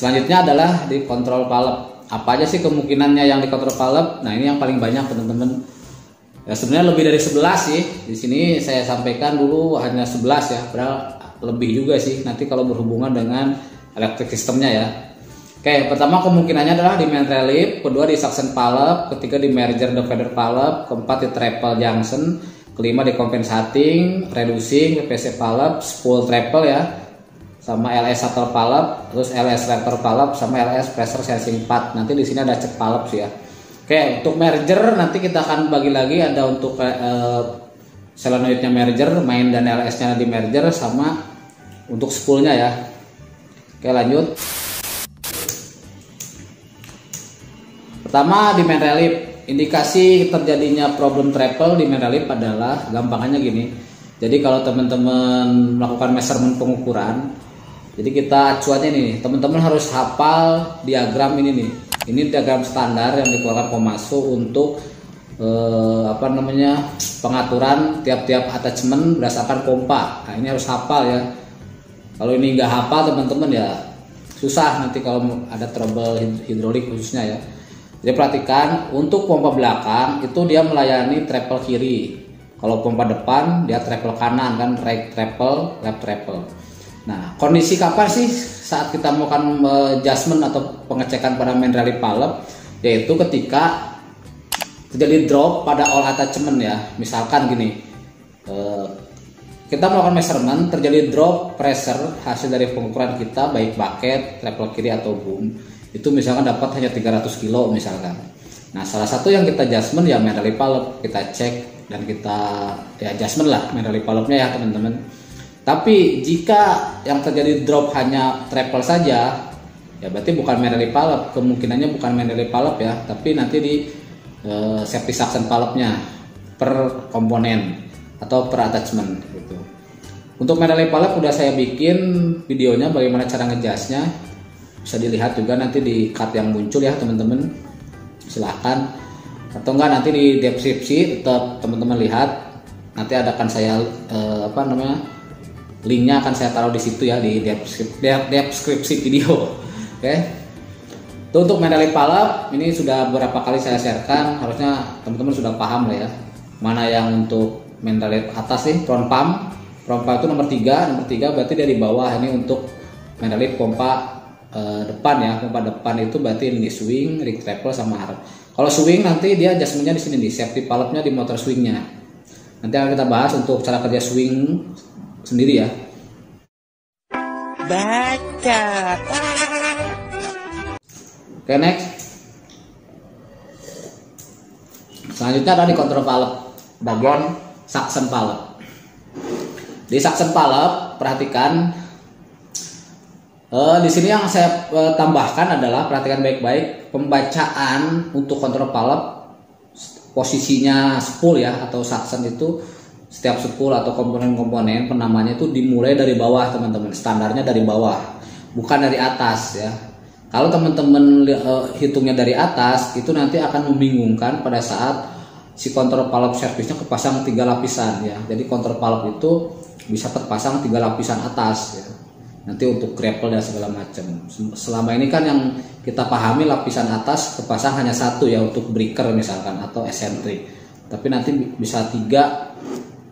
Selanjutnya adalah di kontrol valve. Apa aja sih kemungkinannya yang di kontrol valve? Nah, ini yang paling banyak teman-teman. Ya sebenarnya lebih dari 11 sih. Di sini saya sampaikan dulu hanya 11 ya, padahal lebih juga sih nanti kalau berhubungan dengan elektrik sistemnya ya. Oke, pertama kemungkinannya adalah di main relief, kedua di suction valve, ketiga di merger divider valve, keempat di triple junction, kelima di compensating, reducing, PPC valve, spool triple ya, sama LS shuttle valve, terus LS reactor valve, sama LS pressure sensing pad. Nanti di sini ada check valve sih ya. Oke, untuk merger nanti kita akan bagi lagi, ada untuk solenoidnya merger, main dan LS-nya di merger, sama untuk spoolnya ya. Oke, lanjut. Pertama di main relief, indikasi terjadinya problem triple di main relief adalah gampangannya gini. Jadi kalau teman-teman melakukan measurement pengukuran, jadi kita acuannya nih, teman-teman harus hafal diagram ini nih. Ini diagram standar yang dikeluarkan Komatsu untuk pengaturan tiap-tiap attachment berdasarkan pompa. Nah, ini harus hafal ya. Kalau ini nggak hafal teman-teman ya susah nanti kalau ada trouble hidrolik khususnya ya. Jadi perhatikan, untuk pompa belakang itu dia melayani triple kiri. Kalau pompa depan dia triple kanan kan, right triple, left triple. Nah, kondisi kapan sih saat kita melakukan adjustment atau pengecekan pada main relief valve? Yaitu ketika terjadi drop pada all attachment ya. Misalkan gini, kita melakukan measurement, terjadi drop pressure hasil dari pengukuran kita, baik bucket, triple kiri atau boom. Itu misalkan dapat hanya 300 kilo misalkan. Nah, salah satu yang kita adjustment ya main relief valve, kita cek dan kita adjustment lah main relief valve-nya ya teman-teman. Tapi jika yang terjadi drop hanya triple saja, ya berarti bukan main relief valve, kemungkinannya bukan main relief valve ya, tapi nanti di safety suction valve-nya per komponen atau per attachment gitu. Untuk main relief valve udah saya bikin videonya bagaimana cara ngejasnya. Bisa dilihat juga nanti di card yang muncul ya teman-teman, silahkan, atau enggak nanti di deskripsi tetap teman-teman lihat, nanti akan saya linknya akan saya taruh di situ ya, di deskripsi video. Oke. Itu untuk main relief valve ini sudah beberapa kali saya sharekan, harusnya teman-teman sudah paham lah ya mana yang untuk main relief atas nih, front pump itu nomor 3 berarti dia di bawah. Ini untuk main relief pompa depan ya, pompa depan itu berarti ini swing, ring triple sama arm. Kalau swing nanti dia adjustmentnya di sini nih, safety valve-nya di motor swingnya. Nanti akan kita bahas untuk cara kerja swing sendiri ya. Baca. Oke, next. Selanjutnya ada di kontrol valve, bagian suction valve. Di suction valve perhatikan. Di sini yang saya tambahkan adalah perhatikan baik-baik pembacaan untuk kontrol valve, posisinya spool ya atau suction itu setiap spool atau komponen-komponen penamanya itu dimulai dari bawah teman-teman, standarnya dari bawah bukan dari atas ya. Kalau teman-teman hitungnya dari atas itu nanti akan membingungkan pada saat si kontrol valve servisnya kepasang 3 lapisan ya. Jadi kontrol valve itu bisa terpasang 3 lapisan atas ya. Nanti untuk grapple dan segala macam. Selama ini kan yang kita pahami lapisan atas kepasang hanya 1 ya untuk breaker misalkan atau eccentric. Tapi nanti bisa 3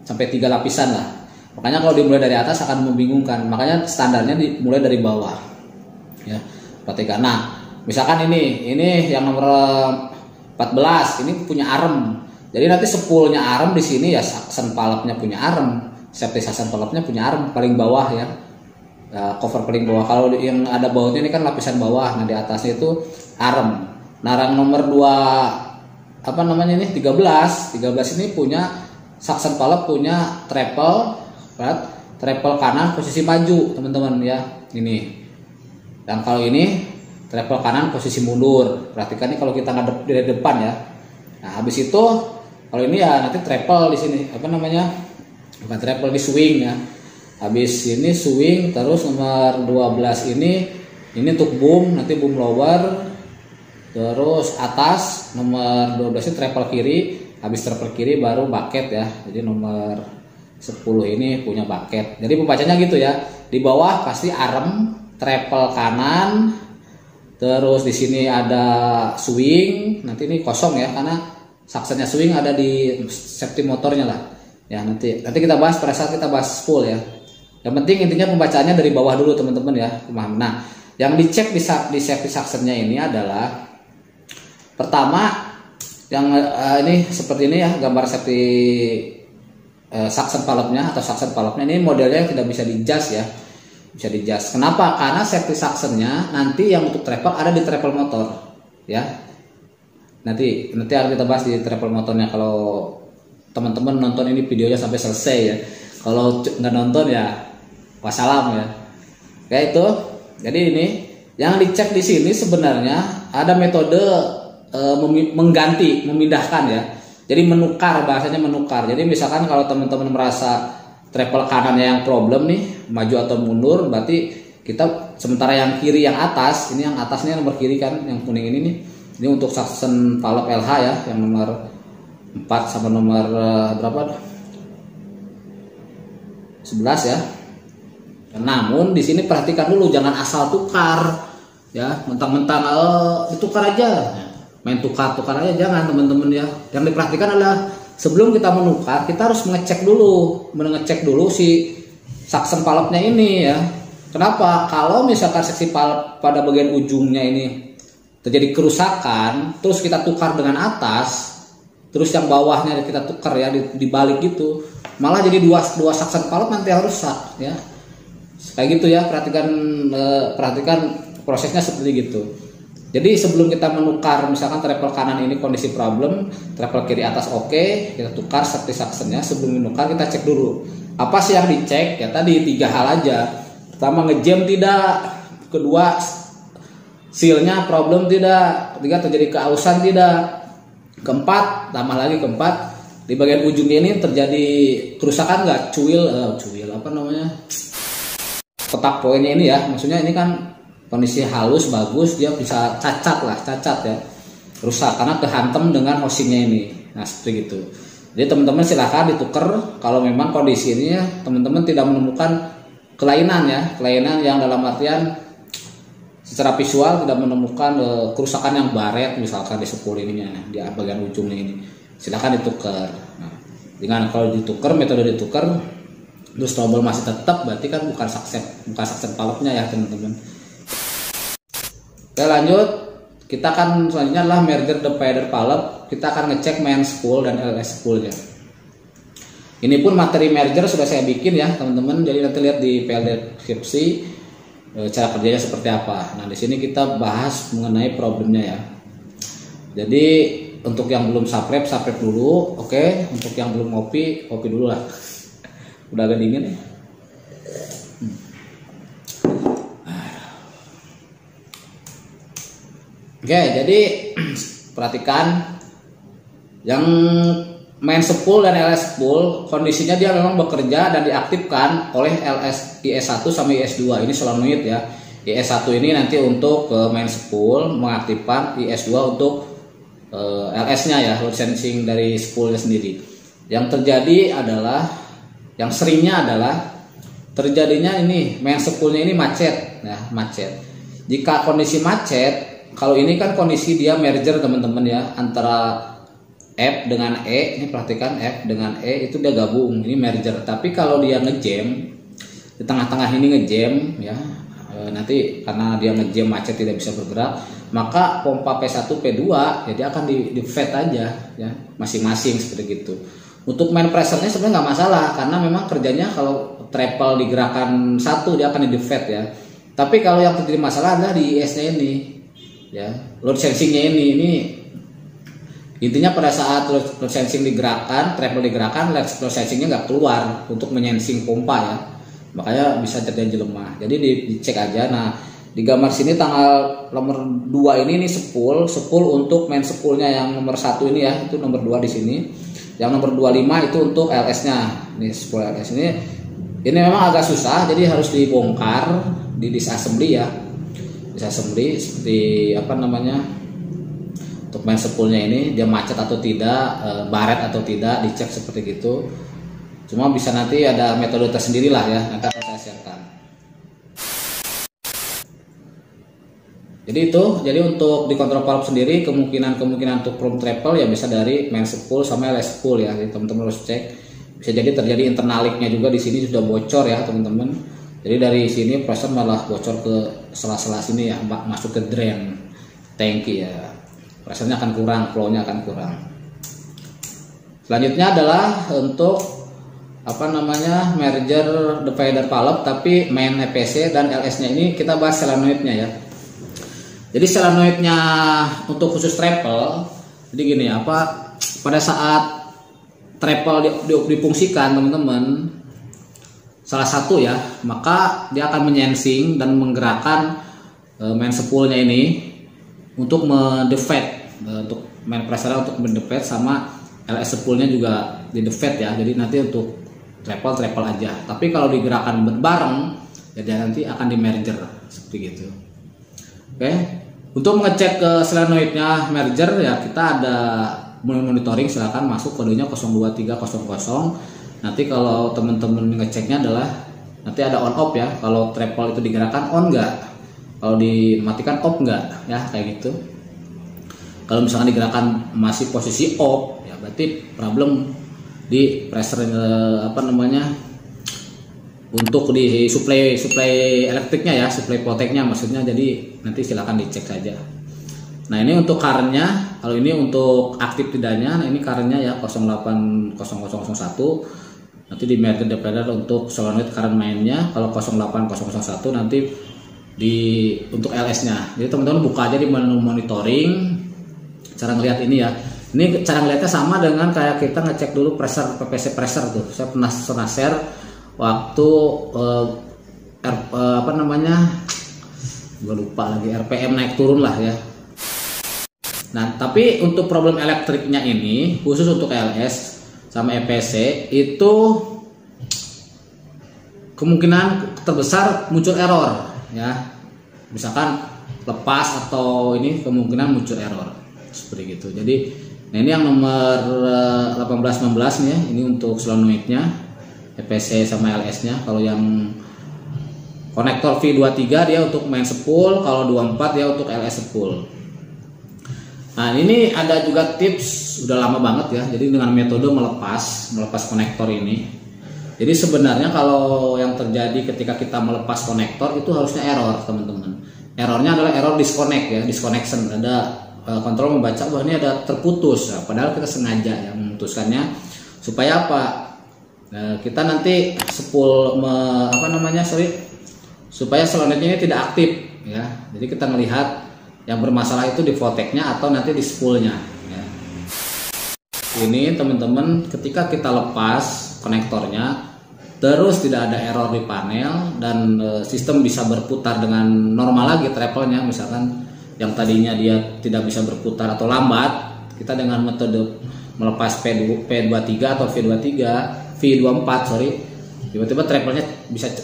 sampai 3 lapisan lah. Makanya kalau dimulai dari atas akan membingungkan. Makanya standarnya dimulai dari bawah. Ya, perhatikan. Nah, misalkan ini yang nomor 14 ini punya arm. Jadi nanti spoolnya arm di sini ya, suction valve-nya punya arm, safety suction valve-nya punya arm paling bawah ya. Cover paling bawah. Kalau yang ada bautnya ini kan lapisan bawah. Nah, di atasnya itu arm. Nah, yang nomor 2 13 ini punya suction valve punya triple kanan posisi maju teman-teman ya. Ini. Dan kalau ini triple kanan posisi mundur. Perhatikan nih kalau kita ngadep dari depan ya. Nah, habis itu kalau ini ya nanti triple di sini bukan triple di swing ya. Habis ini swing, terus nomor 12 ini untuk boom, nanti boom lower, terus atas nomor 12 ini triple kiri, habis triple kiri baru bucket ya. Jadi nomor 10 ini punya bucket. Jadi pembacanya gitu ya. Di bawah pasti arm, triple kanan, Terus di sini ada swing, nanti ini kosong ya karena saksennya swing ada di safety motornya lah. Ya nanti kita bahas pada saat kita bahas spool ya. Yang penting intinya pembacaannya dari bawah dulu teman-teman ya. Nah, yang dicek di safety saksennya ini adalah pertama yang ini seperti ini ya, gambar safety suction valve-nya atau suction valve-nya ini modelnya tidak bisa di-adjust ya. Bisa di-adjust. Kenapa? Karena safety suction-nya nanti yang untuk travel ada di travel motor ya. Nanti harus kita bahas di travel motornya kalau teman-teman nonton ini videonya sampai selesai ya. Kalau nggak nonton ya wassalam ya. Kayak itu. Jadi ini yang dicek di sini sebenarnya ada metode memindahkan ya. Jadi menukar, bahasanya menukar. Jadi misalkan kalau teman-teman merasa travel kanannya yang problem nih, maju atau mundur, berarti kita sementara yang kiri yang atas, ini yang atasnya nomor kiri kan, yang kuning ini nih. Ini untuk suction valve LH ya, yang nomor 4 sama nomor berapa? 11 ya. Namun di sini perhatikan dulu, jangan asal tukar ya, mentang-mentang ditukar aja. Main tukar aja jangan teman-teman ya. Yang diperhatikan adalah sebelum kita menukar, kita harus mengecek dulu si suction valve-nya ini ya. Kenapa? Kalau misalkan seksi valve pada bagian ujungnya ini terjadi kerusakan, terus kita tukar dengan atas, terus yang bawahnya kita tukar ya dibalik gitu, malah jadi dua suction valve nanti harus rusak ya. Kayak gitu ya, perhatikan prosesnya seperti gitu. Jadi sebelum kita menukar, misalkan travel kanan ini kondisi problem, travel kiri atas oke, kita tukar safety suction-nya. Sebelum menukar kita cek dulu. Apa sih yang dicek? Ya tadi 3 hal aja. Pertama, ngejam tidak. Kedua, seal-nya problem tidak. Ketiga, terjadi keausan tidak. Keempat, tambah lagi keempat, di bagian ujungnya ini terjadi kerusakan nggak? Cuil apa namanya? Kotak poinnya ini ya. Maksudnya ini kan kondisi halus bagus, dia bisa cacat ya, rusak karena kehantam dengan housingnya ini. Nah seperti itu. Jadi teman-teman silahkan ditukar kalau memang kondisi ini ya teman-teman tidak menemukan kelainan yang dalam artian secara visual tidak menemukan kerusakan yang baret misalkan di spool ininya di bagian ujungnya ini, silahkan ditukar. Nah, dengan kalau ditukar, metode ditukar terus trouble masih tetap, berarti kan bukan suction valve-nya ya teman-teman. Oke lanjut, kita akan selanjutnya adalah merger divider valve. Kita akan ngecek main spool dan LS spoolnya. Ini pun materi merger sudah saya bikin ya teman-teman. Jadi nanti lihat di PLD deskripsi cara kerjanya seperti apa. Nah di sini kita bahas mengenai problemnya ya. Jadi untuk yang belum subscribe dulu, oke. Untuk yang belum kopi dulu lah. Udah agak dingin ya. Oke, jadi perhatikan yang main spool dan LS spool kondisinya dia memang bekerja dan diaktifkan oleh IS1 sama IS2. Ini solenoid ya. IS1 ini nanti untuk main spool mengaktifkan, IS2 untuk LS-nya ya, load sensing dari spoolnya sendiri. Yang terjadi adalah, yang seringnya adalah terjadinya ini main spoolnya ini macet ya, macet. Jika kondisi macet, kalau ini kan kondisi dia merger teman-teman ya, antara F dengan E, ini perhatikan F dengan E itu dia gabung, ini merger. Tapi kalau dia ngejam di tengah-tengah ini ngejam ya, nanti karena dia ngejam macet tidak bisa bergerak, maka pompa P1 P2 ya dia akan di fed aja ya, masing-masing seperti gitu. Untuk main pressure-nya sebenarnya nggak masalah karena memang kerjanya kalau treble di gerakan 1 dia akan di fed ya. Tapi kalau yang terjadi masalah adalah di IS-nya ini ya, load sensingnya ini intinya pada saat load sensing digerakkan, treble digerakkan, load sensingnya nggak keluar untuk menyensing pompa ya, makanya bisa terjadi lemah. Jadi dicek aja. Nah di gambar sini tanggal nomor 2 ini spool untuk main spoolnya yang nomor 1 ini ya, itu nomor 2 di sini. Yang nomor 25 itu untuk LS-nya. Ini spool LS ini memang agak susah, jadi harus dibongkar di disassembly ya. Disassembly seperti apa namanya, untuk main spoolnya ini dia macet atau tidak, baret atau tidak, dicek seperti gitu. Cuma bisa nanti ada metode tersendiri lah ya, nanti akan saya sharekan. Jadi untuk di control valve sendiri kemungkinan untuk chrome triple ya bisa dari main spool sama LS spool ya. Jadi teman-teman harus cek. Bisa jadi terjadi internal leak-nya juga di sini sudah bocor ya teman-teman. Jadi dari sini pressure malah bocor ke sela-sela sini ya, masuk ke drain tangki ya. Pressure-nya akan kurang, flow-nya akan kurang. Selanjutnya adalah untuk merger divider valve, tapi main EPC dan LS-nya ini kita bahas solenoid-nya ya. Jadi solenoidnya untuk khusus triple, jadi gini pada saat triple difungsikan teman-teman, salah satu ya, maka dia akan menyensing dan menggerakkan main spoolnya ini untuk mendeflate, untuk main pressure untuk mendeflate, sama LS spoolnya juga di deflate ya. Jadi nanti untuk triple aja. Tapi kalau digerakkan bareng, jadi nanti akan di merger seperti gitu. Oke. Untuk mengecek ke solenoidnya merger ya, kita ada monitoring, silakan masuk kodenya 02300. Nanti kalau teman-teman ngeceknya adalah nanti ada on off ya. Kalau triple itu digerakkan on enggak, kalau dimatikan off enggak ya, kayak gitu. Kalau misalkan digerakkan masih posisi off ya berarti problem di pressure untuk di supply elektriknya ya, supply protectnya maksudnya. Jadi nanti silakan dicek saja. Nah ini untuk currentnya, kalau ini untuk aktif tidaknya, nah ini currentnya ya 080001. Nanti di merger divider untuk solenoid current mainnya. Kalau 08001 nanti untuk LS-nya. Jadi teman-teman buka aja di menu monitoring, cara ngelihat ini ya. Ini cara ngelihatnya sama dengan kayak kita ngecek dulu pressure PPC pressure tuh. Saya pernah share waktu gue lupa lagi, RPM naik turun lah ya. Nah tapi untuk problem elektriknya ini khusus untuk LS sama EPC itu kemungkinan terbesar muncul error ya, misalkan lepas atau ini kemungkinan muncul error seperti gitu. Jadi nah ini yang nomor 18-19 nih ya, ini untuk solenoidnya EPC sama LS-nya. Kalau yang konektor V23 dia untuk main spool, kalau 24 dia untuk LS spool. Nah ini ada juga tips, udah lama banget ya, jadi dengan metode melepas konektor ini. Jadi sebenarnya kalau yang terjadi ketika kita melepas konektor itu harusnya error teman-teman. Errornya adalah error disconnect ya, disconnection. Ada kontrol membaca bahwa ini ada terputus, nah, padahal kita sengaja yang memutuskannya supaya apa? Kita nanti spool supaya solenoidnya ini tidak aktif ya. Jadi kita melihat yang bermasalah itu di volteknya atau nanti di spoolnya ya. Ini teman-teman ketika kita lepas konektornya terus tidak ada error di panel dan sistem bisa berputar dengan normal lagi triple-nya, misalkan yang tadinya dia tidak bisa berputar atau lambat, kita dengan metode melepas P23 atau V24 tiba-tiba triple-nya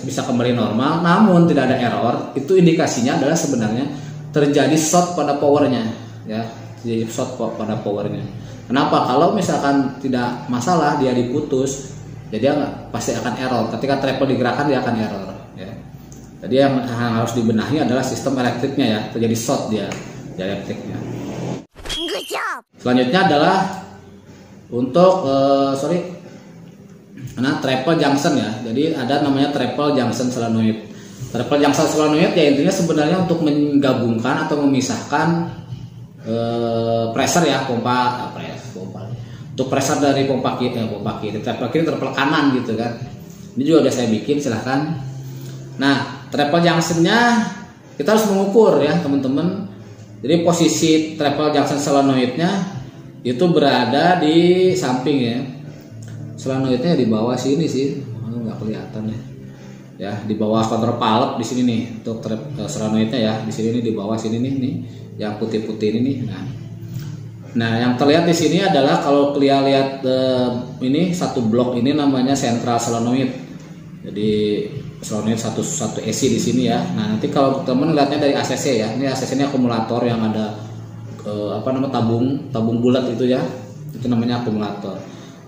bisa kembali normal namun tidak ada error, itu indikasinya adalah sebenarnya terjadi short pada powernya ya, jadi short pada powernya. Kenapa? Kalau misalkan tidak masalah dia diputus, jadi dia pasti akan error. Ketika triple digerakkan dia akan error ya. Jadi yang harus dibenahi adalah sistem elektriknya ya, terjadi short dia di elektriknya. Selanjutnya adalah untuk triple junction ya. Jadi ada namanya triple junction solenoid. Triple junction solenoid ya intinya sebenarnya untuk menggabungkan atau memisahkan pressure ya, pompa untuk pressure dari pompa kiri, triple kiri, triple kanan gitu kan. Ini juga udah saya bikin, silahkan. Nah triple junctionnya kita harus mengukur ya teman-teman. Jadi posisi triple junction solenoidnya itu berada di samping ya. Solenoidnya di bawah sini sih, nggak kelihatan ya, di bawah kontrol valve di sini nih untuk solenoidnya ya, di sini nih di bawah sini nih yang putih-putih ini nih. Nah yang terlihat di sini adalah kalau kalian lihat ini satu blok ini namanya central solenoid. Jadi solenoid satu AC di sini ya. Nah nanti kalau teman lihatnya dari ACC ya, ini ACC ini akumulator yang ada tabung bulat itu ya, itu namanya akumulator.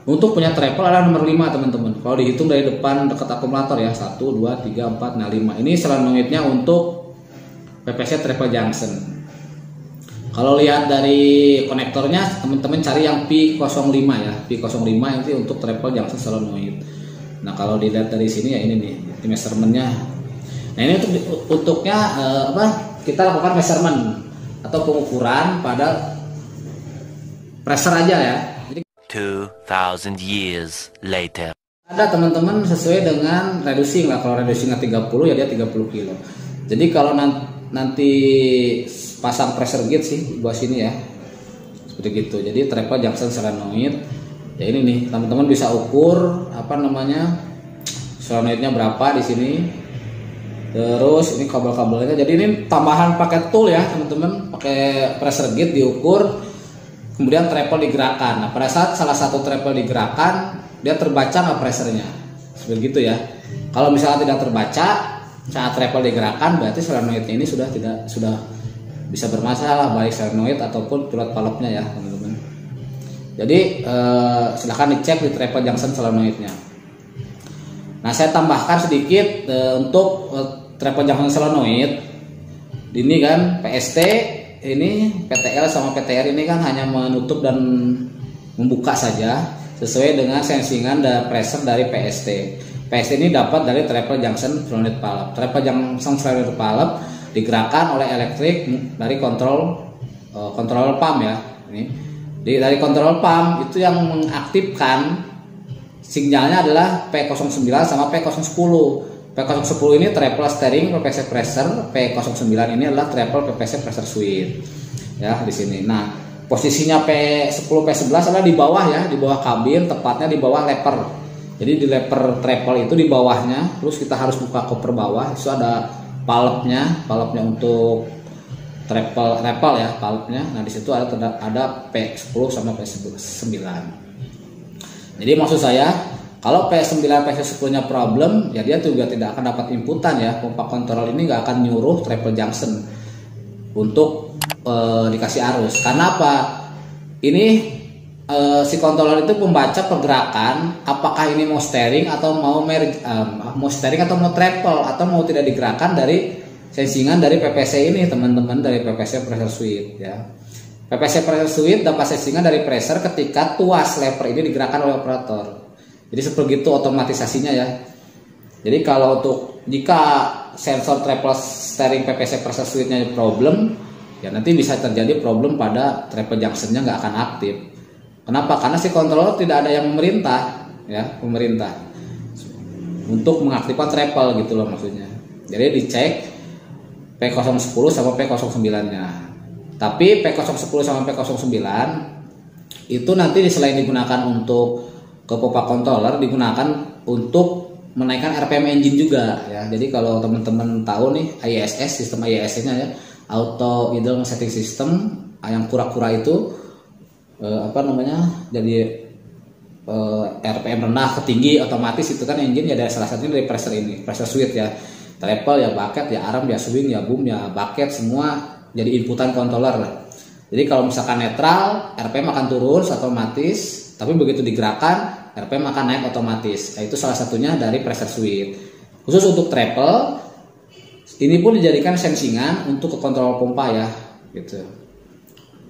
Untuk punya triple adalah nomor 5 teman-teman. Kalau dihitung dari depan dekat akumulator ya, 1, 2, 3, 4, nah 5. Ini solenoidnya untuk PPC triple junction. Kalau lihat dari konektornya, teman-teman cari yang P05 ya. P05 itu untuk triple junction solenoid. Nah, kalau dilihat dari sini ya ini nih, di measurementnya. Nah, ini untuknya kita lakukan measurement atau pengukuran pada pressure aja ya. Jadi 2000 years later. Ada teman-teman sesuai dengan reducing lah. Kalau reducingnya 30 ya dia 30 kilo. Jadi kalau nanti pasang pressure gauge sih di bawah sini ya, seperti gitu. Jadi triple junction solenoid ya ini nih, teman-teman bisa ukur solenoidnya berapa di sini. Terus ini kabel-kabelnya. Jadi ini tambahan pakai tool ya teman-teman, pakai pressure gauge diukur, kemudian triple digerakkan. Nah, pada saat salah satu triple digerakkan, dia terbaca nggak pressernya, seperti itu ya. Kalau misalnya tidak terbaca saat triple digerakkan, berarti solenoidnya ini sudah bisa bermasalah, baik solenoid ataupun pilot valve-nya ya teman-teman. Jadi silahkan dicek di triple junction solenoidnya. Nah, saya tambahkan sedikit untuk triple junction solenoid. Ini kan PST, ini PTL sama PTR ini kan hanya menutup dan membuka saja sesuai dengan sensingan dan pressure dari PST. PST ini dapat dari triple junction solenoid valve. Triple junction solenoid valve digerakkan oleh elektrik dari kontrol pump ya. Ini dari kontrol pump itu yang mengaktifkan sinyalnya adalah P09 sama P010. P010 ini triple steering PPC pressure, P09 ini adalah triple PPC pressure switch. Ya, di sini. Nah, posisinya P10 P11 adalah di bawah ya, di bawah kabin, tepatnya di bawah lever. Jadi di lever triple itu di bawahnya, terus kita harus buka koper bawah, itu ada valve-nya untuk triple ya, valve-nya. Nah, di situ ada P10 sama P9. Jadi maksud saya, kalau P9 P10-nya problem, ya dia juga tidak akan dapat inputan ya. Pompa kontrol ini nggak akan nyuruh triple junction untuk dikasih arus. Karena apa? Ini si controller itu membaca pergerakan, apakah ini mau steering atau mau triple atau mau tidak digerakkan dari sensingan dari PPC ini teman-teman, dari PPC pressure switch ya. PPC pressure switch dapat sensingan dari pressure ketika tuas lever ini digerakkan oleh operator. Jadi seperti itu otomatisasinya ya. Jadi kalau jika sensor triple steering PPC pressure switch-nya problem, ya nanti bisa terjadi problem pada triple junction-nya nggak akan aktif. Kenapa? Karena si controller tidak ada yang memerintah untuk mengaktifkan triple gitu loh maksudnya. Jadi dicek P010 sama P09-nya. Tapi P010 sama P09 itu nanti selain digunakan untuk ke pompa controller, digunakan untuk menaikkan RPM engine juga ya. Jadi kalau teman-teman tahu nih ISS, sistem ISS-nya ya, auto idle setting system yang kura-kura itu jadi RPM rendah ke tinggi otomatis itu kan engine ya, dari salah satunya dari pressure switch ya, triple ya, bucket ya, arm ya, swing ya, boom ya, bucket, semua jadi inputan controller lah. Jadi kalau misalkan netral, RPM akan turun otomatis, tapi begitu digerakkan RPM akan naik otomatis. Nah, itu salah satunya dari pressure switch. Khusus untuk triple ini pun dijadikan sensingan untuk ke kontrol pompa ya gitu.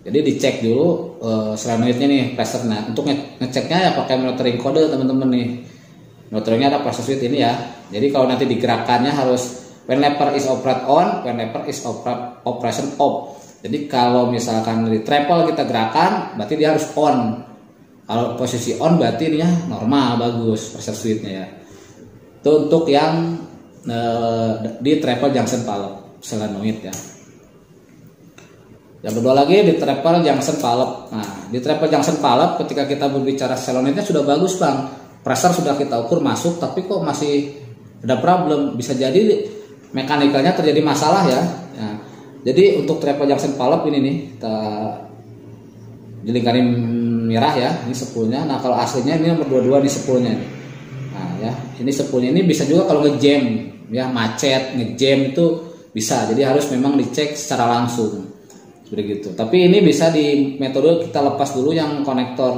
Jadi dicek dulu solenoidnya nih, pressure-nya. Untuk ngeceknya ya pakai monitoring kode teman-teman nih. Monitoringnya ada pressure switch ini ya. Jadi kalau nanti digerakkannya harus when lever is operate on, when lever is operation off. Jadi kalau misalkan di triple kita gerakan, berarti dia harus on. Kalau posisi on berarti dia normal, bagus pressure switch-nya ya. Itu untuk yang di triple junction valve solenoid ya. Yang kedua lagi di triple junction valve. Nah, di triple junction valve ketika kita berbicara solenoidnya sudah bagus bang, pressure sudah kita ukur masuk, tapi kok masih ada problem, bisa jadi mekanikalnya terjadi masalah ya. Nah, jadi untuk triple junction valve ini nih, kita di lingkaran merah ya, ini sepulnya. Nah kalau aslinya ini nomor 22 nih sepulnya. Nah ya, ini sepulnya ini bisa juga kalau ngejam ya, macet, ngejam itu bisa. Jadi harus memang dicek secara langsung. Seperti gitu. Tapi ini bisa di metode kita lepas dulu yang konektor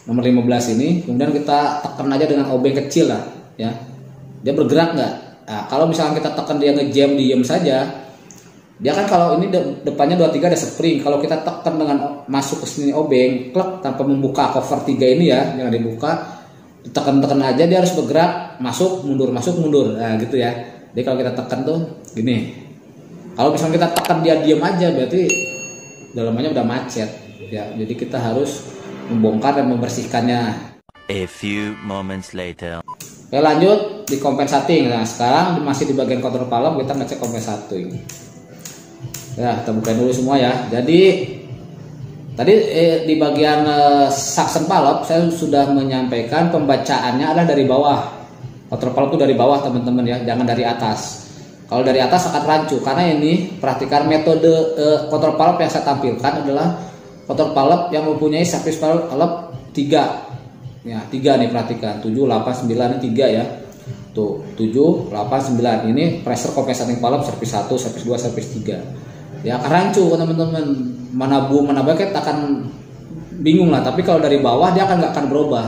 nomor 15 ini, kemudian kita tekan aja dengan obeng kecil lah ya. Dia bergerak nggak? Nah, kalau misalnya kita tekan dia ngejam diem saja, Dia kan kalau ini depannya 23 ada spring. Kalau kita tekan dengan masuk ke sini obeng, klek tanpa membuka cover 3 ini ya, jangan dibuka. Tekan-tekan aja dia harus bergerak, masuk mundur. Nah, gitu ya. Jadi kalau kita tekan tuh gini. Kalau misalnya kita tekan dia diam aja berarti dalamannya udah macet ya. Jadi kita harus membongkar dan membersihkannya. A few moments later. Oke, lanjut di compensating. Nah, sekarang masih di bagian control valve kita ngecek compensating. Ya, kita bukain dulu semua ya. Jadi tadi di bagian suction valve saya sudah menyampaikan pembacaannya adalah dari bawah. Control valve itu dari bawah teman-teman ya, jangan dari atas. Kalau dari atas akan rancu karena ini perhatikan metode control valve yang saya tampilkan adalah control valve yang mempunyai service valve 3. Ya, 3 nih perhatikan. 7, 8, 9 ini 3 ya. Tuh, 7, 8, 9. Ini pressure compensating valve service 1, service 2, service 3. Ya akan rancu teman-teman, mana bucket akan bingung lah. Tapi kalau dari bawah dia nggak akan berubah.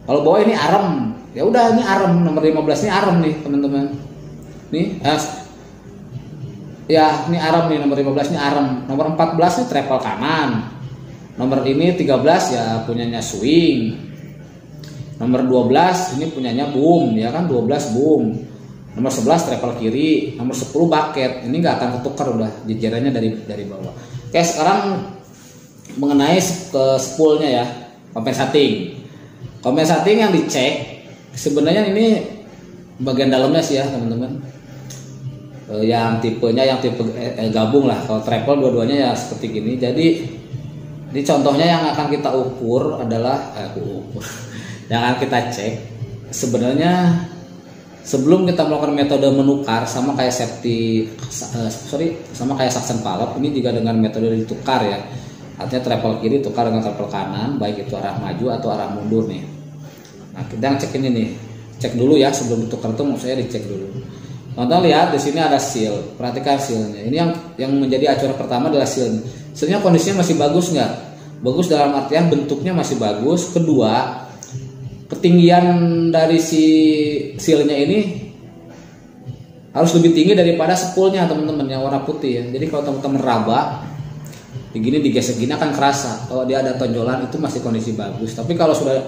Kalau bawah ini arem, ya udah ini arem, nomor 15 ini arem nih teman-teman. Nih ya ini arem nih, nomor 15 ini arem. Nomor 14 ini treble kanan. Nomor ini 13 ya punyanya swing. Nomor 12 ini punyanya boom ya kan, 12 boom. Nomor 11 treble kiri, nomor 10 bucket. Ini nggak akan ketukar, udah jejerannya dari bawah. Oke, sekarang mengenai ke spoolnya ya, compensating. Compensating yang dicek sebenarnya ini bagian dalamnya sih ya teman-teman. Yang tipe gabung lah. Kalau treble dua-duanya ya seperti gini. Jadi ini contohnya yang akan kita ukur adalah yang akan kita cek sebenarnya. Sebelum kita melakukan metode menukar sama kayak sama kayak suction valve, ini juga dengan metode ditukar ya. Artinya treble kiri tukar dengan treble kanan, baik itu arah maju atau arah mundur nih. Nah, kita cek ini nih. Cek dulu ya sebelum ditukar tuh maksudnya dicek dulu. Contoh lihat di sini ada seal. Perhatikan sealnya. Ini yang menjadi acuan pertama adalah seal. Sealnya kondisinya masih bagus nggak? Bagus dalam artian bentuknya masih bagus. Kedua, ketinggian dari si sealnya ini harus lebih tinggi daripada spoolnya teman-teman yang warna putih ya. Jadi kalau teman-teman raba begini digesek gini akan kerasa. Kalau dia ada tonjolan itu masih kondisi bagus. Tapi kalau sudah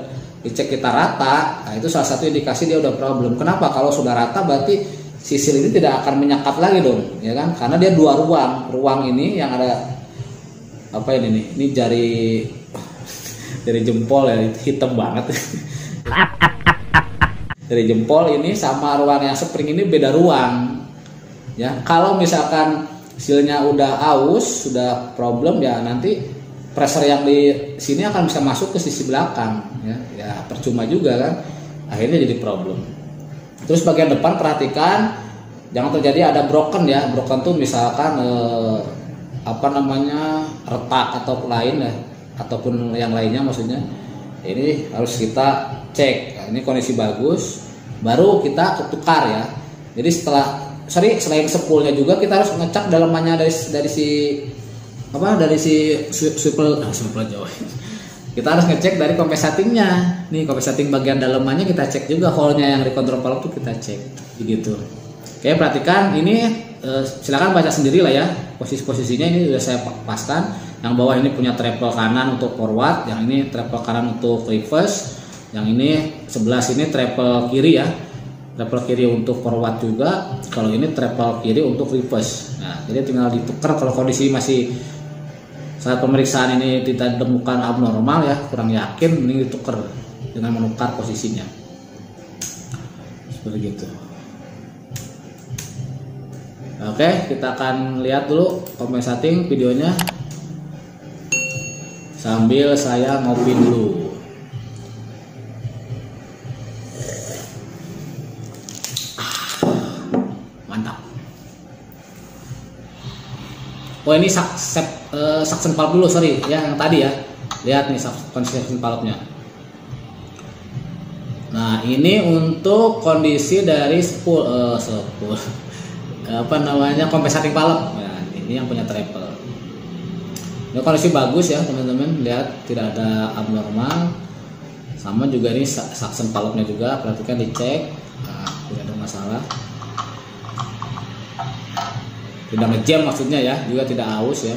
dicek kita rata, nah itu salah satu indikasi dia udah problem. Kenapa? Kalau sudah rata berarti si seal ini tidak akan menyekat lagi dong, ya kan? Karena dia dua ruang. Ruang ini yang ada apa ini nih? Ini dari jempol ya, hitam banget. Dari jempol ini sama ruang yang spring ini beda ruang ya. Kalau misalkan sealnya udah aus, sudah problem ya, nanti pressure yang di sini akan bisa masuk ke sisi belakang ya percuma juga kan, akhirnya jadi problem. Terus bagian depan perhatikan jangan terjadi ada broken ya. Broken tuh misalkan retak atau lain ya, ataupun yang lainnya maksudnya. Ini harus kita cek. Nah, ini kondisi bagus, baru kita ketukar ya. Jadi selain spoolnya juga kita harus ngecek dalamannya dari si swivel jauh. Kita harus ngecek dari compensatingnya. Nih compensating bagian dalamannya kita cek juga, hole-nya yang di control valve tuh kita cek begitu. Oke, perhatikan ini silakan baca sendiri lah ya. Posisi-posisinya ini sudah saya paskan. Yang bawah ini punya treble kanan untuk forward, yang ini treble kanan untuk reverse, yang ini sebelah sini treble kiri ya. Treble kiri untuk forward juga, kalau ini treble kiri untuk reverse. Nah, jadi tinggal ditukar kalau kondisi masih saat pemeriksaan ini tidak ditemukan abnormal ya, kurang yakin, ini ditukar dengan menukar posisinya. Seperti itu. Oke, kita akan lihat dulu compensating videonya sambil saya ngopi dulu. Mantap. Oh ini suction valve dulu, sorry ya, yang tadi ya. Lihat nih suction valve-nya. Nah ini untuk kondisi dari spool compensating valve. Nah, ini yang punya treble. Ini kondisi bagus ya teman-teman, lihat tidak ada abnormal. Sama juga ini suction valve-nya juga, perhatikan dicek. Nah, tidak ada masalah. tidak ngejam maksudnya ya, juga tidak aus ya.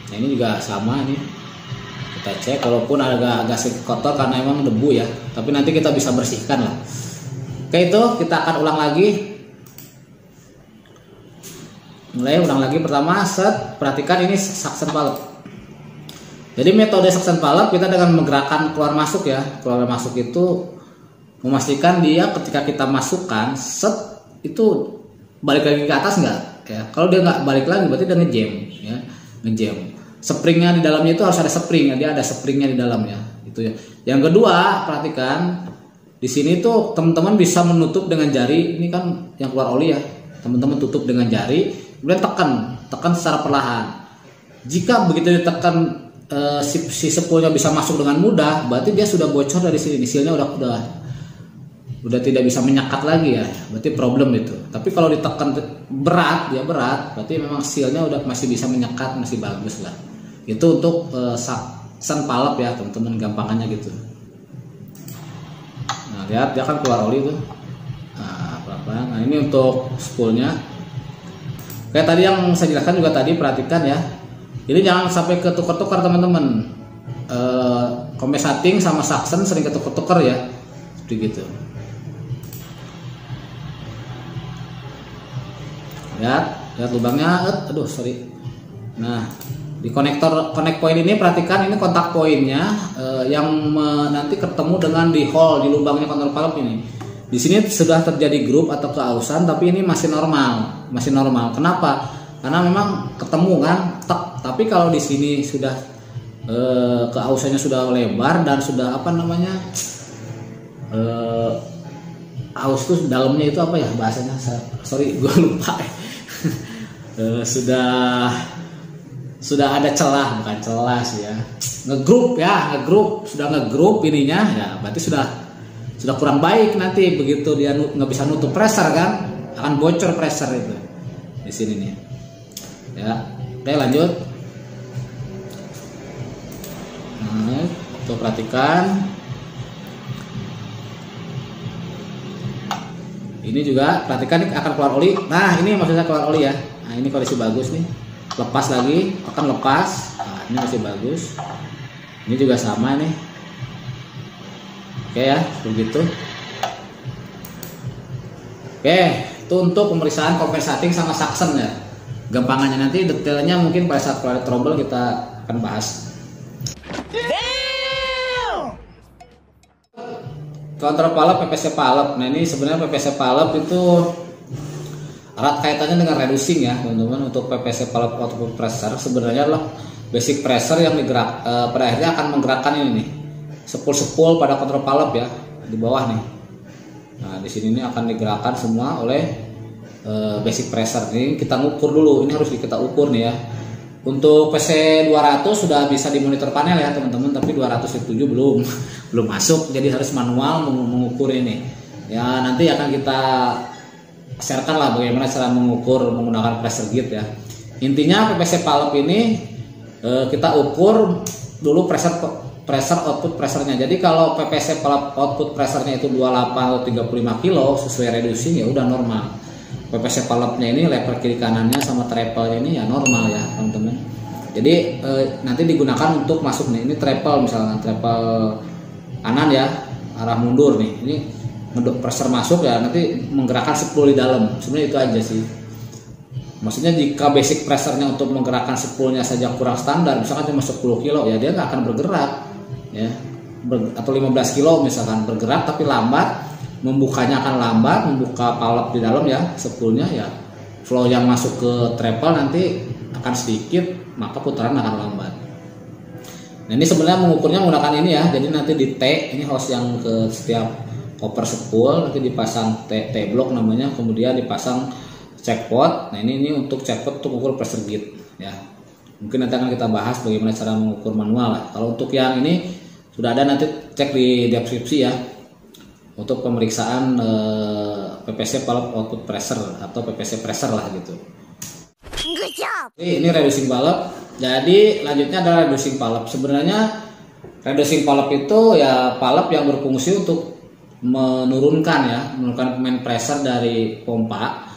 Nah ini juga sama nih, kita cek walaupun agak sedikit kotor karena emang debu ya, tapi nanti kita bisa bersihkan lah. Oke, itu kita akan ulang lagi. Ulang lagi. Pertama, perhatikan ini suction valve. Jadi metode suction valve kita dengan menggerakkan keluar masuk ya. Keluar masuk itu memastikan dia ketika kita masukkan itu balik lagi ke atas nggak ya. Kalau dia nggak balik lagi berarti dia ngejam ya, ngejam. Springnya di dalamnya itu harus ada spring ya, dia ada springnya di dalamnya itu ya. Yang kedua, perhatikan di sini tuh teman-teman bisa menutup dengan jari. Ini kan yang keluar oli ya, teman-teman tutup dengan jari, kemudian tekan secara perlahan. Jika begitu ditekan si sepulnya bisa masuk dengan mudah, berarti dia sudah bocor dari sini, silnya udah tidak bisa menyekat lagi ya, berarti problem itu. Tapi kalau ditekan berat, berarti memang silnya udah masih bisa menyekat, masih bagus lah. Itu untuk suction valve ya teman-teman, gampangannya gitu. Nah lihat dia kan keluar oli tuh. Nah ini untuk spoolnya. Kayak tadi yang saya jelaskan juga tadi, perhatikan ya. Ini jangan sampai ketukar-tukar teman-teman. Compensating sama suction sering ketukar-tukar ya, seperti gitu. Lihat lubangnya, aduh sorry. Nah di connect point ini perhatikan, ini kontak poinnya yang nanti ketemu dengan di hole di lubangnya kontrol valve ini. Di sini sudah terjadi grup atau keausan, tapi ini masih normal, Kenapa? Karena memang ketemu kan, tapi kalau di sini sudah keausannya sudah lebar dan sudah aus tuh dalamnya itu apa ya bahasanya? Sorry, gue lupa. Sudah ada celah, bukan celah sih ya, sudah ngegroup ininya ya, berarti sudah kurang baik. Nanti begitu dia nggak bisa nutup pressure kan, akan bocor pressure itu di sini nih ya. Oke lanjut. Nah, tuh perhatikan ini juga, perhatikan akan keluar oli. Nah ini maksudnya keluar oli ya. Nah ini kondisi bagus nih, lepas lagi, akan lepas. Nah ini masih bagus, ini juga sama nih. Oke ya, begitu. Oke, itu untuk pemeriksaan compensating sama suction ya. Gampangannya nanti, detailnya mungkin pada saat quality trouble kita akan bahas. Kontrol valve PPC valve. Nah ini sebenarnya PPC valve itu erat kaitannya dengan reducing ya teman-teman. Untuk PPC valve output pressure sebenarnya adalah basic pressure yang pada akhirnya akan menggerakkan ini nih, sepul pada kontrol valve ya di bawah nih. Nah di sini ini akan digerakkan semua oleh basic pressure. Ini kita ngukur dulu, ini harus kita ukur nih ya. Untuk PC 200 sudah bisa dimonitor panel ya teman-teman, tapi 207 belum masuk, jadi harus manual mengukur ini. Ya nanti akan kita sharekan lah bagaimana cara mengukur menggunakan pressure gauge ya. Intinya PPC valve ini kita ukur dulu pressure output pressernya. Jadi kalau PPC valve output pressernya itu 28 atau 35 kilo sesuai reducing ya udah normal. PPC valve-nya ini lever kiri kanannya sama treble ini ya normal ya teman-teman. Jadi nanti digunakan untuk masuk nih, ini treble misalnya, treble kanan ya arah mundur nih, ini pressure masuk ya, nanti menggerakkan spool di dalam. Sebenarnya itu aja sih. Maksudnya jika basic pressure-nya untuk menggerakkan spoolnya saja kurang standar, misalkan cuma 10 kilo ya dia nggak akan bergerak ya, atau 15 kilo misalkan bergerak tapi lambat. Membukanya akan lambat, membuka valve di dalam ya, spoolnya ya, flow yang masuk ke treble nanti akan sedikit, maka putaran akan lambat. Nah ini sebenarnya mengukurnya menggunakan ini ya, jadi nanti di T, ini hose yang ke setiap koper spool, nanti dipasang T block namanya, kemudian dipasang check pot. Nah ini untuk check pot untuk ukur pressure gauge ya. Mungkin nanti akan kita bahas bagaimana cara mengukur manual lah. Kalau untuk yang ini sudah ada, nanti cek di deskripsi ya. Untuk pemeriksaan PPC valve output pressure atau PPC pressure lah gitu. Good job. Ini reducing valve. Jadi lanjutnya adalah reducing valve. Sebenarnya reducing valve itu ya valve yang berfungsi untuk menurunkan main pressure dari pompa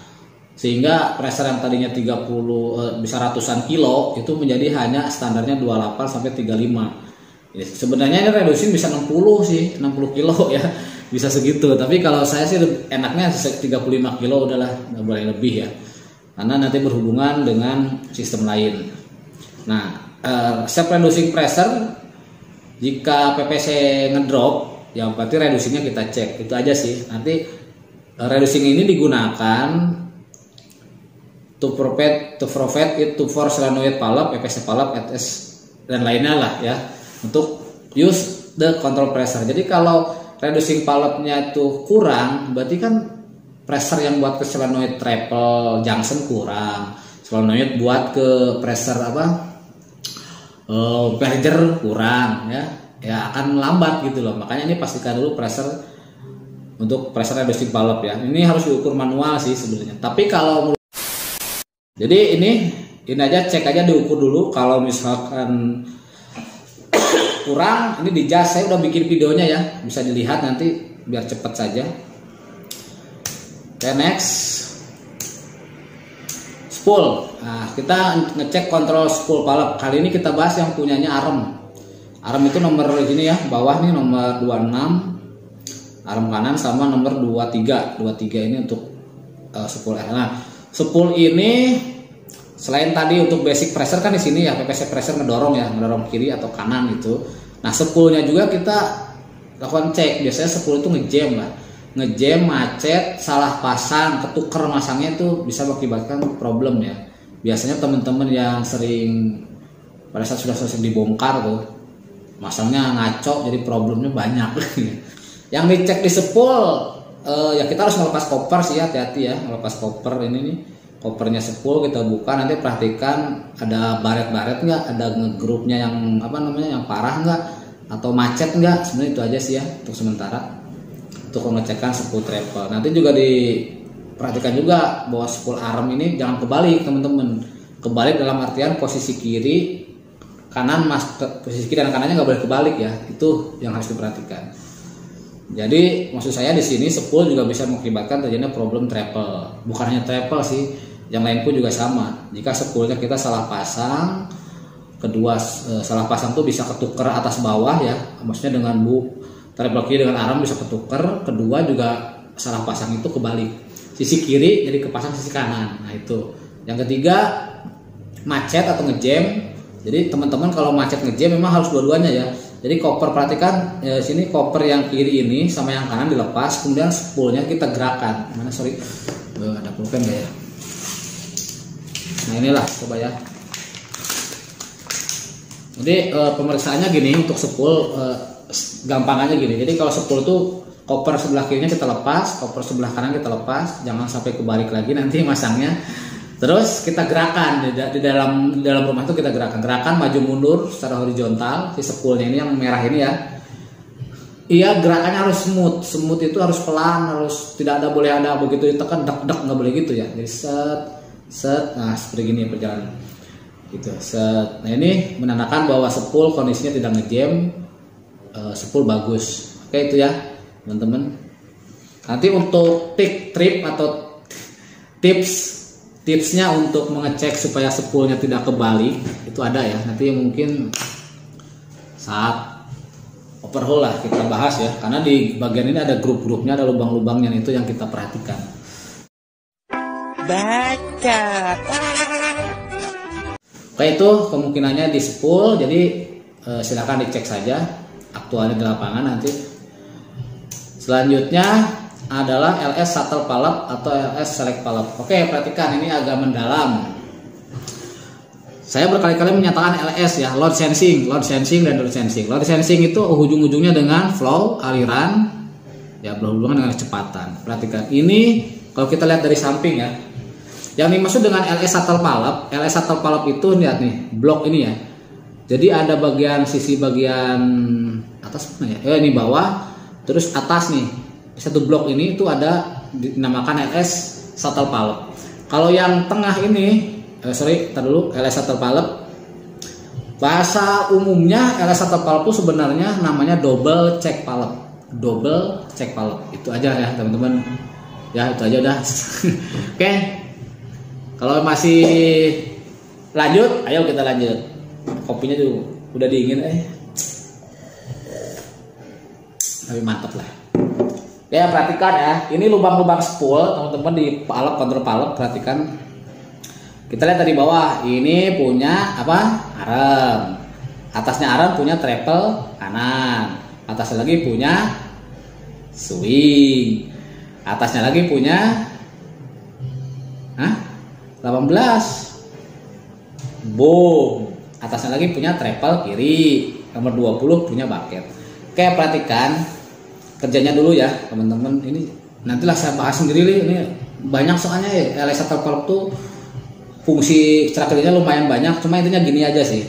Sehingga pressure yang tadinya 30 bisa ratusan kilo itu menjadi hanya standarnya 28 sampai 35. Ya, sebenarnya ini reducing bisa 60 sih, 60 kilo ya. Bisa segitu. Tapi kalau saya sih enaknya 35 kilo udahlah, nggak boleh lebih ya. Karena nanti berhubungan dengan sistem lain. Nah, self reducing pressure jika PPC ngedrop, ya berarti reducingnya kita cek. Itu aja sih. Nanti reducing ini digunakan to provide it to for solenoid valve, PPC valve, ETS dan lainnya lah ya, untuk use the control pressure. Jadi kalau reducing valve-nya itu kurang, berarti kan pressure yang buat ke solenoid triple junction kurang, solenoid buat ke pressure Berger kurang ya akan lambat gitu loh. Makanya ini pastikan dulu pressure untuk pressure reducing valve ya. Ini harus diukur manual sih sebenarnya. Tapi kalau jadi ini aja, cek aja, diukur dulu. Kalau misalkan kurang, ini di adjust. Saya udah bikin videonya ya, bisa dilihat nanti biar cepet saja. Oke, next spool. Nah, kita ngecek kontrol spool valve. Kali ini kita bahas yang punyanya Arem. Arem itu nomor ini ya, bawah nih nomor 26. Arem kanan sama nomor 23. 23 ini untuk spool. Nah, spool ini selain tadi untuk basic pressure kan di sini ya, PPC pressure ngedorong kiri atau kanan gitu. Nah, spoolnya juga kita lakukan cek. Biasanya spool itu ngejam lah. Ngejam, macet, salah pasang, ketuker masangnya itu bisa mengakibatkan problem ya. Biasanya teman-teman yang sering pada saat sudah selesai dibongkar tuh, masangnya ngaco, jadi problemnya banyak. Yang dicek di spool ya kita harus melepas koper sih, hati-hati ya, melepas koper ini nih. Kopernya spool kita buka, nanti perhatikan ada baret-baret nggak, ada ngegrupnya yang yang parah nggak, atau macet nggak. Sebenarnya itu aja sih ya untuk sementara, untuk mengecekkan spool triple. Nanti juga diperhatikan juga bahwa spool Arem ini jangan kebalik teman-teman. Kebalik dalam artian posisi kiri kanan, posisi kiri dan kanannya nggak boleh kebalik ya. Itu yang harus diperhatikan. Jadi maksud saya di sini spool juga bisa mengakibatkan terjadinya problem triple. Bukan hanya triple sih, yang lain pun juga sama. Jika spoolnya kita salah pasang, kedua salah pasang tuh bisa ketuker atas bawah ya. Maksudnya dengan triple kiri dengan Arem bisa ketuker. Kedua juga salah pasang itu kebalik, sisi kiri jadi kepasang sisi kanan. Nah itu. Yang ketiga, macet atau ngejam. Jadi teman-teman kalau macet ngejam memang harus dua-duanya ya. Jadi koper, perhatikan ya, sini koper yang kiri ini sama yang kanan dilepas, kemudian spoolnya kita gerakan. Mana ada pulpen nggak ya? Nah inilah, coba ya. Jadi pemeriksaannya gini untuk spool, gampangannya gini. Jadi kalau spool tuh koper sebelah kirinya kita lepas, koper sebelah kanan kita lepas, jangan sampai kebalik lagi nanti masangnya. Terus kita gerakan di dalam rumah itu, kita gerakan maju mundur secara horizontal. Si spoolnya ini yang merah ini ya. Iya, gerakannya harus smooth itu harus pelan, harus tidak boleh ada begitu ditekan dek nggak boleh gitu ya. Jadi set, nah seperti gini perjalanan. Gitu set. Nah ini menandakan bahwa spool kondisinya tidak ngejam, spool bagus. Oke itu ya teman-teman. Nanti untuk trip atau tipsnya untuk mengecek supaya spoolnya tidak kebalik itu ada ya, nanti mungkin saat overhaul lah kita bahas ya, karena di bagian ini ada grup-grupnya, ada lubang-lubangnya, itu yang kita perhatikan. Baca. Oke itu kemungkinannya di spool, jadi silakan dicek saja aktualnya di lapangan nanti. Selanjutnya adalah LS shuttle valve atau LS select valve. Oke, perhatikan ini agak mendalam. Saya berkali-kali menyatakan LS ya, load sensing dan load sensing. Load sensing itu ujung-ujungnya dengan flow, aliran, ya berhubungan dengan kecepatan. Perhatikan ini kalau kita lihat dari samping ya. Yang dimaksud dengan LS shuttle valve itu lihat nih, blok ini ya. Jadi ada sisi bagian atas mana ya? Ini bawah, terus atas nih. Satu blok ini itu ada dinamakan LS shuttle valve. Kalau yang tengah ini, LS shuttle valve. Bahasa umumnya LS shuttle valve itu sebenarnya namanya double check valve. Double check valve. Itu aja ya teman-teman. Ya itu aja udah. Oke. Kalau masih lanjut, ayo kita lanjut. Kopinya tuh udah dingin tapi mantap lah. Ya perhatikan ya, ini lubang-lubang spool teman-teman di palep, kontrol palep. Perhatikan, kita lihat dari bawah, ini punya apa? Arem. Atasnya arem punya treble kanan. Atasnya lagi punya swing. Atasnya lagi punya 18. Boom. Atasnya lagi punya treble kiri. Nomor 20 punya bucket. Oke, perhatikan kerjanya dulu ya teman-teman. Ini nantilah saya bahas sendiri nih. Ini banyak soalnya ya. LS Shuttle Valve tuh fungsi cara kerjanya lumayan banyak. Cuma intinya gini aja sih.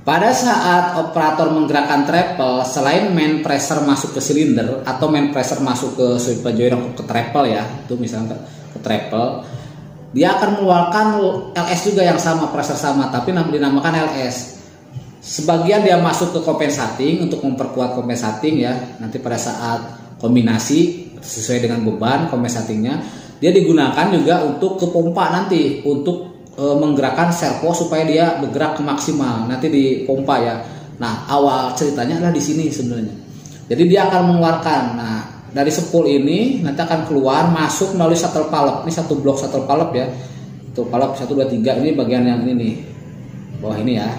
Pada saat operator menggerakkan treble, selain main pressure masuk ke silinder atau main pressure masuk ke sweep joint ke treble ya, itu misalnya ke treble, dia akan mengeluarkan LS juga yang sama, pressure sama, tapi dinamakan LS. Sebagian dia masuk ke compensating untuk memperkuat compensating ya. Nanti pada saat kombinasi sesuai dengan beban compensatingnya, dia digunakan juga untuk ke pompa nanti untuk menggerakkan servo supaya dia bergerak ke maksimal nanti di pompa ya. Nah, awal ceritanya adalah di sini sebenarnya. Jadi dia akan mengeluarkan. Nah, dari spool ini nanti akan keluar masuk melalui shuttle valve. Ini satu blok shuttle valve ya. Itu valve 1 2 3 ini bagian yang ini nih. Bawah ini ya.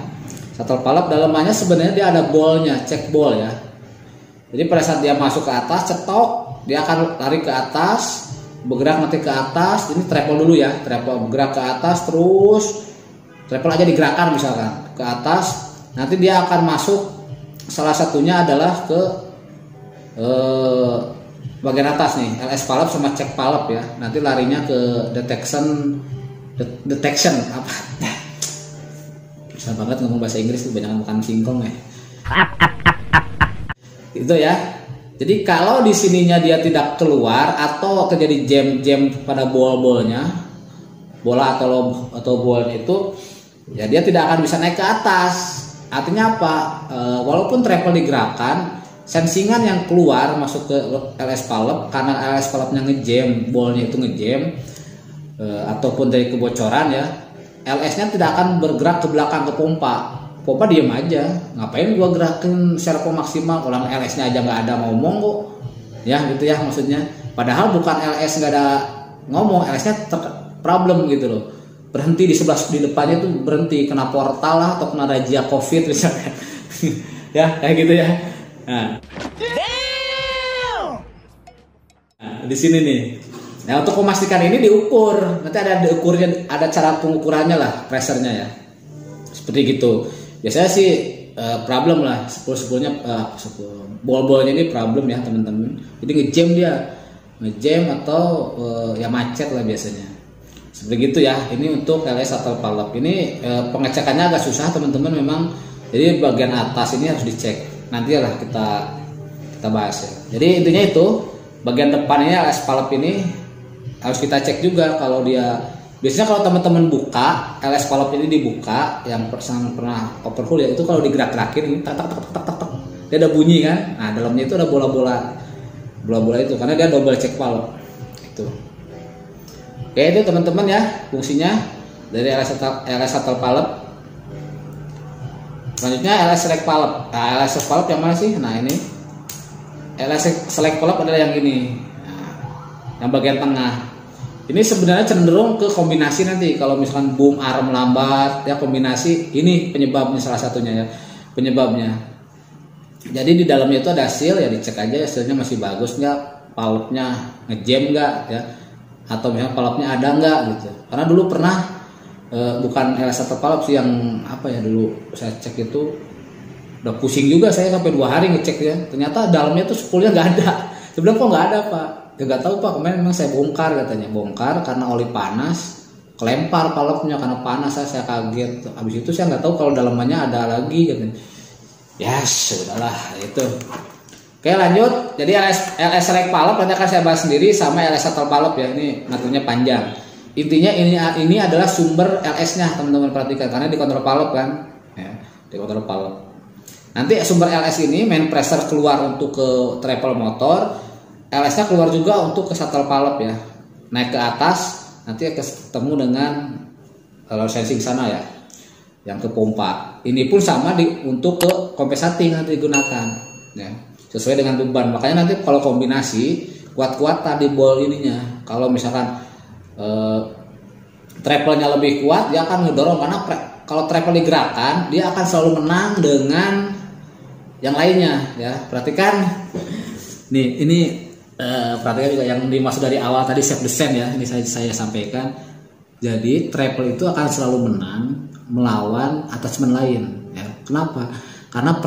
Shuttle valve dalamannya sebenarnya dia ada ballnya, check ball ya. Jadi pada saat dia masuk ke atas, cetok, dia akan lari ke atas, bergerak nanti ke atas. Ini treble dulu ya, treble bergerak ke atas terus treble aja digerakkan misalkan ke atas. Nanti dia akan masuk, salah satunya adalah ke bagian atas nih, LS valve sama check valve ya. Nanti larinya ke detection apa? Susah banget ngomong bahasa Inggris tuh, banyak makan singkong ya. Itu ya. Jadi kalau di sininya dia tidak keluar atau terjadi jam pada bola-bolanya, bola atau bolanya itu, ya dia tidak akan bisa naik ke atas. Artinya apa? Walaupun treble digerakkan, sensingan yang keluar masuk ke LS valve karena LS valve-nya ngejam, bolanya itu ngejam, ataupun dari kebocoran ya, LS-nya tidak akan bergerak ke belakang ke pompa. Pompa diem aja, ngapain gua gerakin servo maksimal, orang LS-nya aja nggak ada ngomong kok, ya gitu ya maksudnya. Padahal bukan LS nggak ada ngomong, LS-nya problem gitu loh, berhenti di sebelah di depannya tuh berhenti, kena portal lah atau kena razia COVID misalnya, ya kayak gitu ya. Nah, di sini nih. Nah untuk memastikan ini diukur, nanti ada diukurnya, ada cara pengukurannya lah, pressure-nya ya, seperti gitu. Biasanya sih problem lah, spoolnya bol-bolnya ini problem ya teman-teman. Jadi ngejam atau ya macet lah biasanya. Seperti gitu ya. Ini untuk LS Shuttle Valve. Ini pengecekannya agak susah teman-teman memang. Jadi bagian atas ini harus dicek. Nanti lah kita bahas ya. Jadi intinya itu bagian depannya LS valve ini harus kita cek juga kalau dia. Biasanya kalau teman-teman buka LS valve ini dibuka, yang pernah overhaul ya, itu kalau digerak-gerakin ini tak dia ada bunyi kan. Nah dalamnya itu ada bola-bola itu karena dia double check valve itu. Oke itu teman-teman ya fungsinya dari LS Shuttle valve. Selanjutnya LS select valve. Nah, LS valve yang mana sih? Nah ini LS select valve adalah yang ini, yang bagian tengah. Ini sebenarnya cenderung ke kombinasi nanti. Kalau misalkan boom arm lambat ya, kombinasi ini penyebabnya, salah satunya ya penyebabnya. Jadi di dalamnya itu ada seal ya, dicek aja hasilnya masih bagus nggak, valve-nya ngejam nggak ya, atau misalnya valve-nya ada nggak gitu. Karena dulu pernah bukan LS Shuttle valve sih yang apa ya, dulu saya cek itu udah pusing juga saya sampai 2 hari ngecek ya. Ternyata dalamnya tuh spoolnya nggak ada. Sebenarnya kok nggak ada pak? Ya nggak tahu pak, kemarin memang saya bongkar katanya, bongkar karena oli panas, kelempar valve-nya karena panas, saya kaget. Habis itu saya nggak tahu kalau dalamnya ada lagi katanya. Yes, sudahlah itu. Oke lanjut. Jadi LS select valve nanti akan saya bahas sendiri sama LS Shuttle valve ya. Ini ngaturnya panjang. Intinya ini adalah sumber LS-nya teman-teman perhatikan karena di kontrol valve kan, ya, di kontrol valve. Nanti sumber LS ini main pressure keluar untuk ke treble motor. LS-nya keluar juga untuk ke shuttle valve ya, naik ke atas nanti ketemu dengan load sensing sana ya, yang ke pompa. Ini pun sama untuk ke kompensating nanti digunakan ya, sesuai dengan beban. Makanya nanti kalau kombinasi kuat-kuat tadi ball ininya, kalau misalkan treble-nya lebih kuat dia akan ngedorong, karena kalau treble digerakkan dia akan selalu menang dengan yang lainnya ya. Perhatikan nih, ini perhatikan juga yang dimaksud dari awal tadi self descent ya, ini saya sampaikan. Jadi treble itu akan selalu menang melawan attachment lain ya. Kenapa? Karena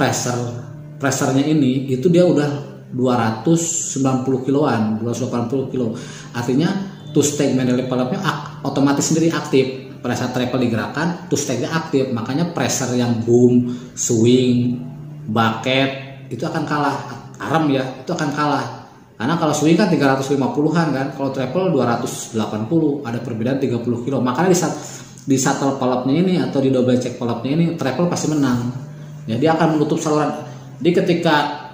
pressernya ini itu dia udah 290 kiloan, 280 kilo. Artinya two stage manual pelapnya otomatis sendiri aktif. Pada saat treble digerakkan, two stage-nya aktif. Makanya pressure yang boom, swing, bucket itu akan kalah. Arm ya, itu akan kalah. Karena kalau swing kan 350-an kan, kalau treble 280, ada perbedaan 30 kilo. Makanya di shuttle valve-nya ini atau di double check valve-nya ini treble pasti menang. Ya, dia akan menutup saluran. Jadi ketika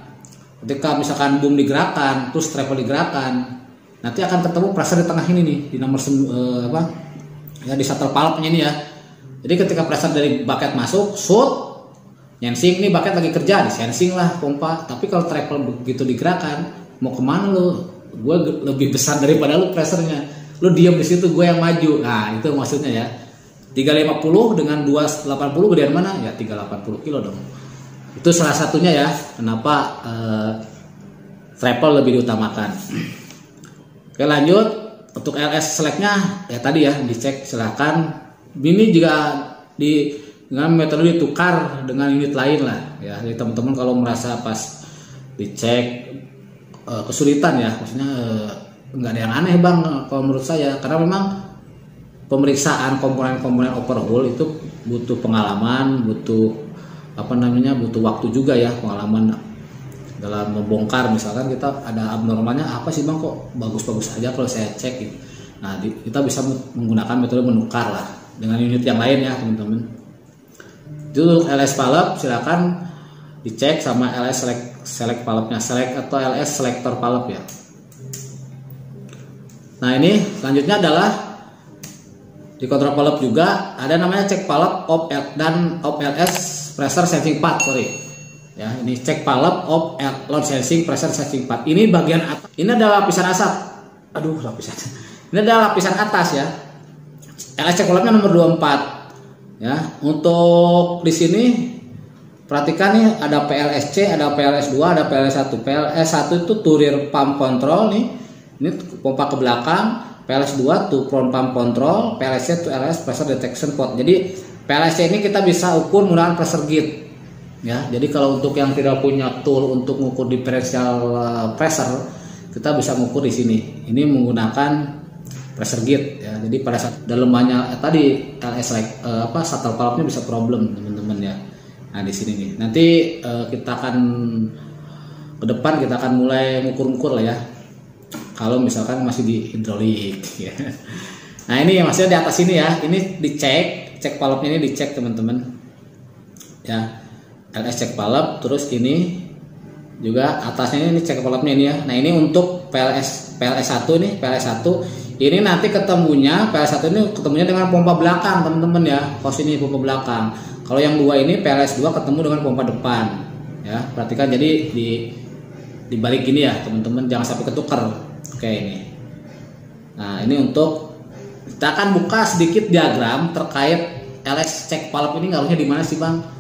misalkan boom digerakkan, terus treble digerakkan, nanti akan ketemu pressure di tengah ini nih, di nomor ya di shuttle valve-nya ini ya. Jadi ketika pressure dari bucket masuk, shoot, sensing nih bucket lagi kerja, di sensing lah pompa. Tapi kalau treble begitu digerakkan, mau kemana lu? Gue lebih besar daripada lu pressernya. Lu diam di situ, gue yang maju. Nah itu maksudnya ya. 350 dengan 280 gedean mana? Ya 380 kilo dong. Itu salah satunya ya. Kenapa treble lebih diutamakan. Oke lanjut. Untuk LS select-nya ya tadi ya dicek, silahkan. Ini juga dengan metode ditukar dengan unit lain lah ya. Jadi teman-teman kalau merasa pas dicek kesulitan ya, maksudnya nggak ada yang aneh bang kalau menurut saya, karena memang pemeriksaan komponen-komponen overhaul itu butuh pengalaman, butuh butuh waktu juga ya, pengalaman dalam membongkar. Misalkan kita ada abnormalnya apa sih bang, kok bagus-bagus aja kalau saya cek gitu. Nah kita bisa menggunakan metode menukar lah dengan unit yang lain ya teman-teman. Itu LS valve silakan dicek sama LS select valve-nya, select atau LS selector valve ya. Nah ini selanjutnya adalah di control valve juga ada namanya check valve of LS pressure sensing path, ya. Ini check valve of load sensing pressure sensing path. Ini bagian atas. Ini adalah lapisan asap. Ini adalah lapisan atas ya. LS check valve-nya nomor 24. Ya, untuk di sini perhatikan nih ada PLSC, ada PLS2, ada PLS1. PLS1 itu to rear pump control nih. Ini pompa ke belakang. PLS2 to front pump control, PLSC to LS pressure detection pot. Jadi PLSC ini kita bisa ukur menggunakan pressure gauge. Ya, jadi kalau untuk yang tidak punya tool untuk mengukur differential pressure, kita bisa mengukur di sini. Ini menggunakan pressure gauge ya. Jadi pada saat dalemannya tadi LS shuttle valve-nya bisa problem teman-teman ya. Nah, di sini nih. Nanti kita akan ke depan kita akan mulai ngukur-ngukur lah ya. Kalau misalkan masih di hidrolik ya. Nah, ini maksudnya di atas ini ya. Ini dicek, cek valve-nya ini dicek teman-teman. Ya. LS check valve, terus ini juga atasnya ini cek valve-nya ini ya. Nah ini untuk PLS1 nih, PLS1 ini nanti ketemunya PLS1 ini ketemunya dengan pompa belakang teman-teman ya. Pos ini pompa belakang. Kalau yang dua ini PLS2 ketemu dengan pompa depan ya. Perhatikan jadi di balik ini ya teman-teman, jangan sampai ketukar. Oke ini. Nah ini untuk kita akan buka sedikit diagram terkait LS check valve ini ngaruhnya di mana sih bang?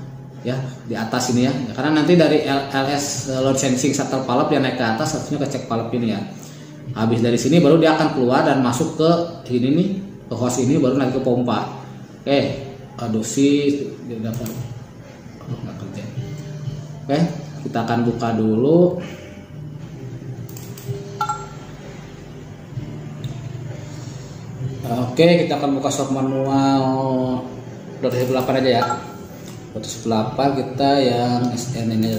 Ya di atas ini ya, karena nanti dari LS load sensing shuttle valve dia naik ke atas, harusnya ke check valve ini ya. Habis dari sini baru dia akan keluar dan masuk ke ini nih, ke hose ini, baru naik ke pompa. Oke, aduh sih dia dapat nggak kerja. Oke, kita akan buka dulu. Oke, kita akan buka shock manual 2008 aja ya. 108 kita yang SN ini.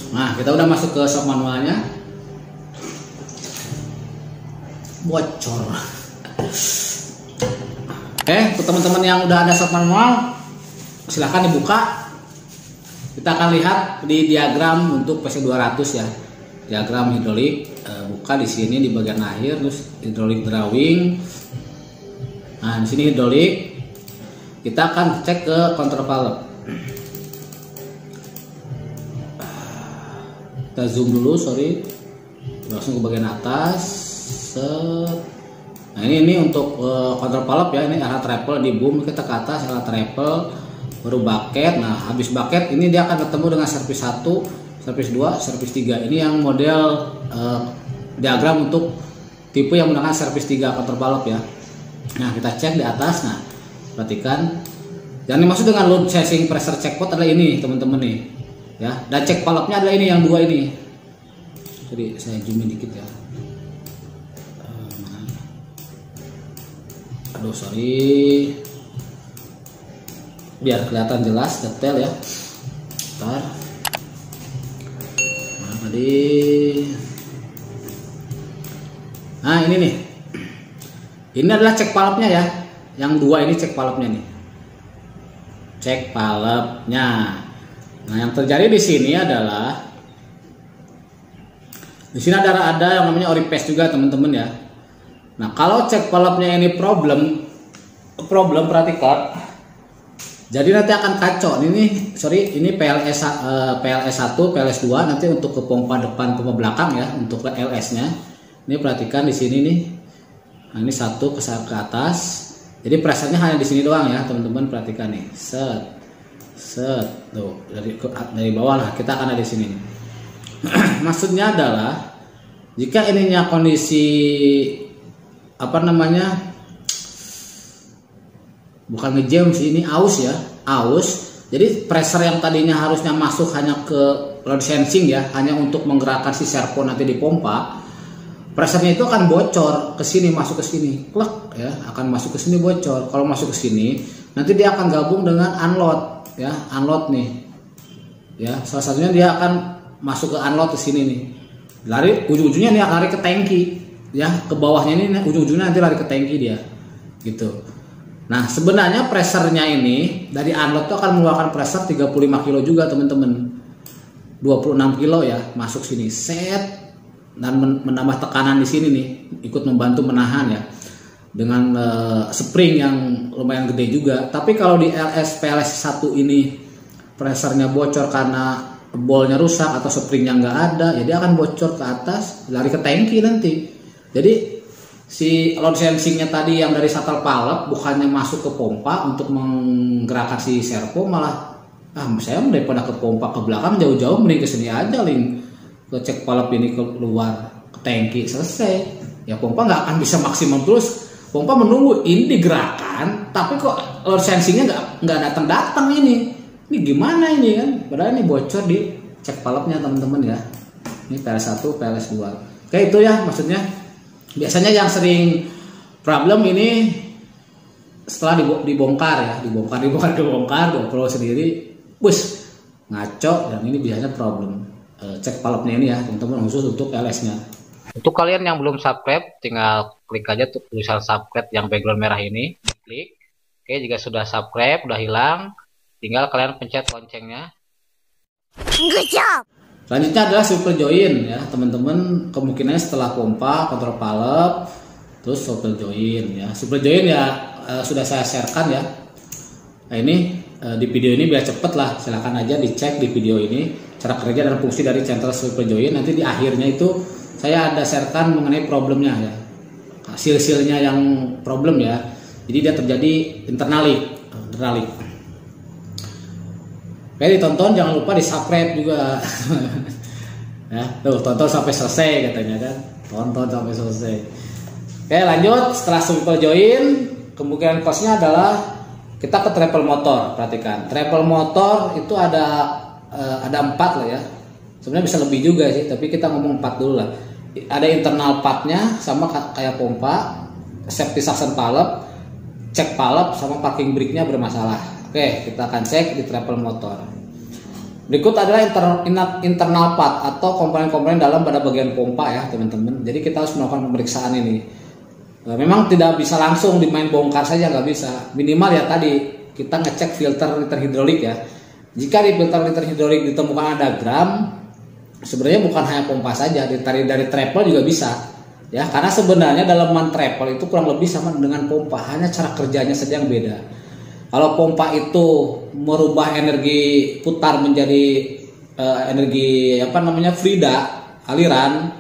Nah, kita udah masuk ke shock manualnya. Bocor. Untuk teman-teman yang udah ada shock manual, silahkan dibuka. Kita akan lihat di diagram untuk PC200 ya. Diagram hidrolik, buka di sini di bagian akhir, terus hidrolik drawing. Nah, di sini hidrolik. Kita akan cek ke kontrol valve. Kita zoom dulu, sorry. Langsung ke bagian atas. Set. Nah, ini untuk kontrol valve ya. Ini arah triple di boom, kita ke atas arah triple, baru bucket. Nah, habis bucket ini dia akan ketemu dengan servis 1, servis 2, servis 3. Ini yang model diagram untuk tipe yang menggunakan servis 3 kontrol valve ya. Nah, kita cek di atas. Nah, perhatikan. Yang dimaksud dengan load sensing pressure check pot adalah ini, teman-teman nih. Ya, dan cek valve-nya adalah ini yang 2 ini. Jadi saya zoomin dikit ya. Aduh, sorry. Biar kelihatan jelas detail ya. Bentar. Nah, tadi. Nah, ini nih. Ini adalah cek valve-nya ya. Yang 2 ini cek valve-nya nih. Cek valve-nya. Nah, yang terjadi di sini adalah ada yang namanya ori paste juga, teman-teman ya. Nah, kalau cek valve-nya ini problem perhatikan. Jadi nanti akan kacau. Ini PLS 1, PLS 2 nanti untuk ke pompa depan, pompa belakang ya, untuk ke LS-nya. Ini perhatikan di sini nih. Nah, ini 1 ke atas. Jadi pressure-nya hanya di sini doang ya, teman-teman, perhatikan nih. Set. Tuh, dari bawah lah, kita akan ada di sini. Maksudnya adalah jika ininya kondisi bukan ngejam sih, ini aus ya, aus. Jadi pressure yang tadinya harusnya masuk hanya ke load sensing ya, hanya untuk menggerakkan si servo nanti di pompa, pressure-nya itu akan bocor ke sini, masuk ke sini, klek ya, akan masuk ke sini bocor. Kalau masuk ke sini, nanti dia akan gabung dengan unload ya, unload nih. Ya, salah satunya dia akan masuk ke unload ke sini nih. Lari ujung-ujungnya dia lari ke tangki ya, ke bawahnya ini ujung-ujungnya nanti lari ke tangki dia. Gitu. Nah, sebenarnya pressure-nya ini dari unload itu akan mengeluarkan pressure 35 kilo juga, teman-teman. 26 kilo ya, masuk sini set. Dan menambah tekanan di sini nih, ikut membantu menahan ya, dengan spring yang lumayan gede juga. Tapi kalau di PLS 1 ini pressure-nya bocor karena bolnya rusak atau springnya nggak ada, ya dia akan bocor ke atas, lari ke tangki nanti. Jadi si load sensingnya tadi yang dari shuttle valve bukannya masuk ke pompa untuk menggerakkan si servo, malah saya daripada ke pompa ke belakang jauh-jauh mending ke sini aja, link ke cek valve ini keluar ke tangki, selesai ya. Pompa nggak akan bisa maksimum terus, pompa menunggu ini digerakkan tapi kok load sensingnya nggak datang ini gimana ini kan, padahal ini bocor di cek valve-nya, teman-teman ya. Ini PLS 1, PLS 2. Oke, itu ya maksudnya. Biasanya yang sering problem ini setelah dibongkar ya, dibongkar GoPro sendiri, bus ngaco, dan ini biasanya problem cek valve-nya ini ya, teman-teman, khusus untuk LS-nya. Untuk kalian yang belum subscribe, tinggal klik aja tuh tulisan subscribe yang background merah ini, klik. Oke, jika sudah subscribe, udah hilang, tinggal kalian pencet loncengnya. Good job. Selanjutnya adalah super join ya, teman-teman. Kemungkinannya setelah pompa, kontrol valve, terus super join ya. Super join ya sudah saya sharekan ya. Nah, ini di video ini biar cepet lah, silahkan aja dicek di video ini cara kerja dan fungsi dari central super join. Nanti di akhirnya itu saya ada sharekan mengenai problemnya ya, hasil-hasilnya yang problem ya. Jadi dia terjadi internalik. Oke, ditonton, jangan lupa di subscribe juga. Ya, tuh tonton sampai selesai katanya kan, tonton sampai selesai. Oke, lanjut. Setelah super join, kemungkinan costnya adalah kita ke triple motor. Perhatikan, triple motor itu ada 4 lah ya. Sebenarnya bisa lebih juga sih, tapi kita ngomong 4 dulu lah. Ada internal partnya sama kayak pompa, safety suction valve, cek valve, sama parking brake-nya bermasalah. Oke, kita akan cek di triple motor. Berikut adalah internal part atau komponen-komponen dalam pada bagian pompa ya, teman-teman. Jadi kita harus melakukan pemeriksaan ini. Memang tidak bisa langsung dimain bongkar saja, nggak bisa. Minimal ya tadi kita ngecek filter hidrolik ya. Jika di filter hidrolik ditemukan ada gram, sebenarnya bukan hanya pompa saja, dari treble juga bisa. Ya, karena sebenarnya dalaman treble itu kurang lebih sama dengan pompa, hanya cara kerjanya saja yang beda. Kalau pompa itu merubah energi putar menjadi energi Frida, aliran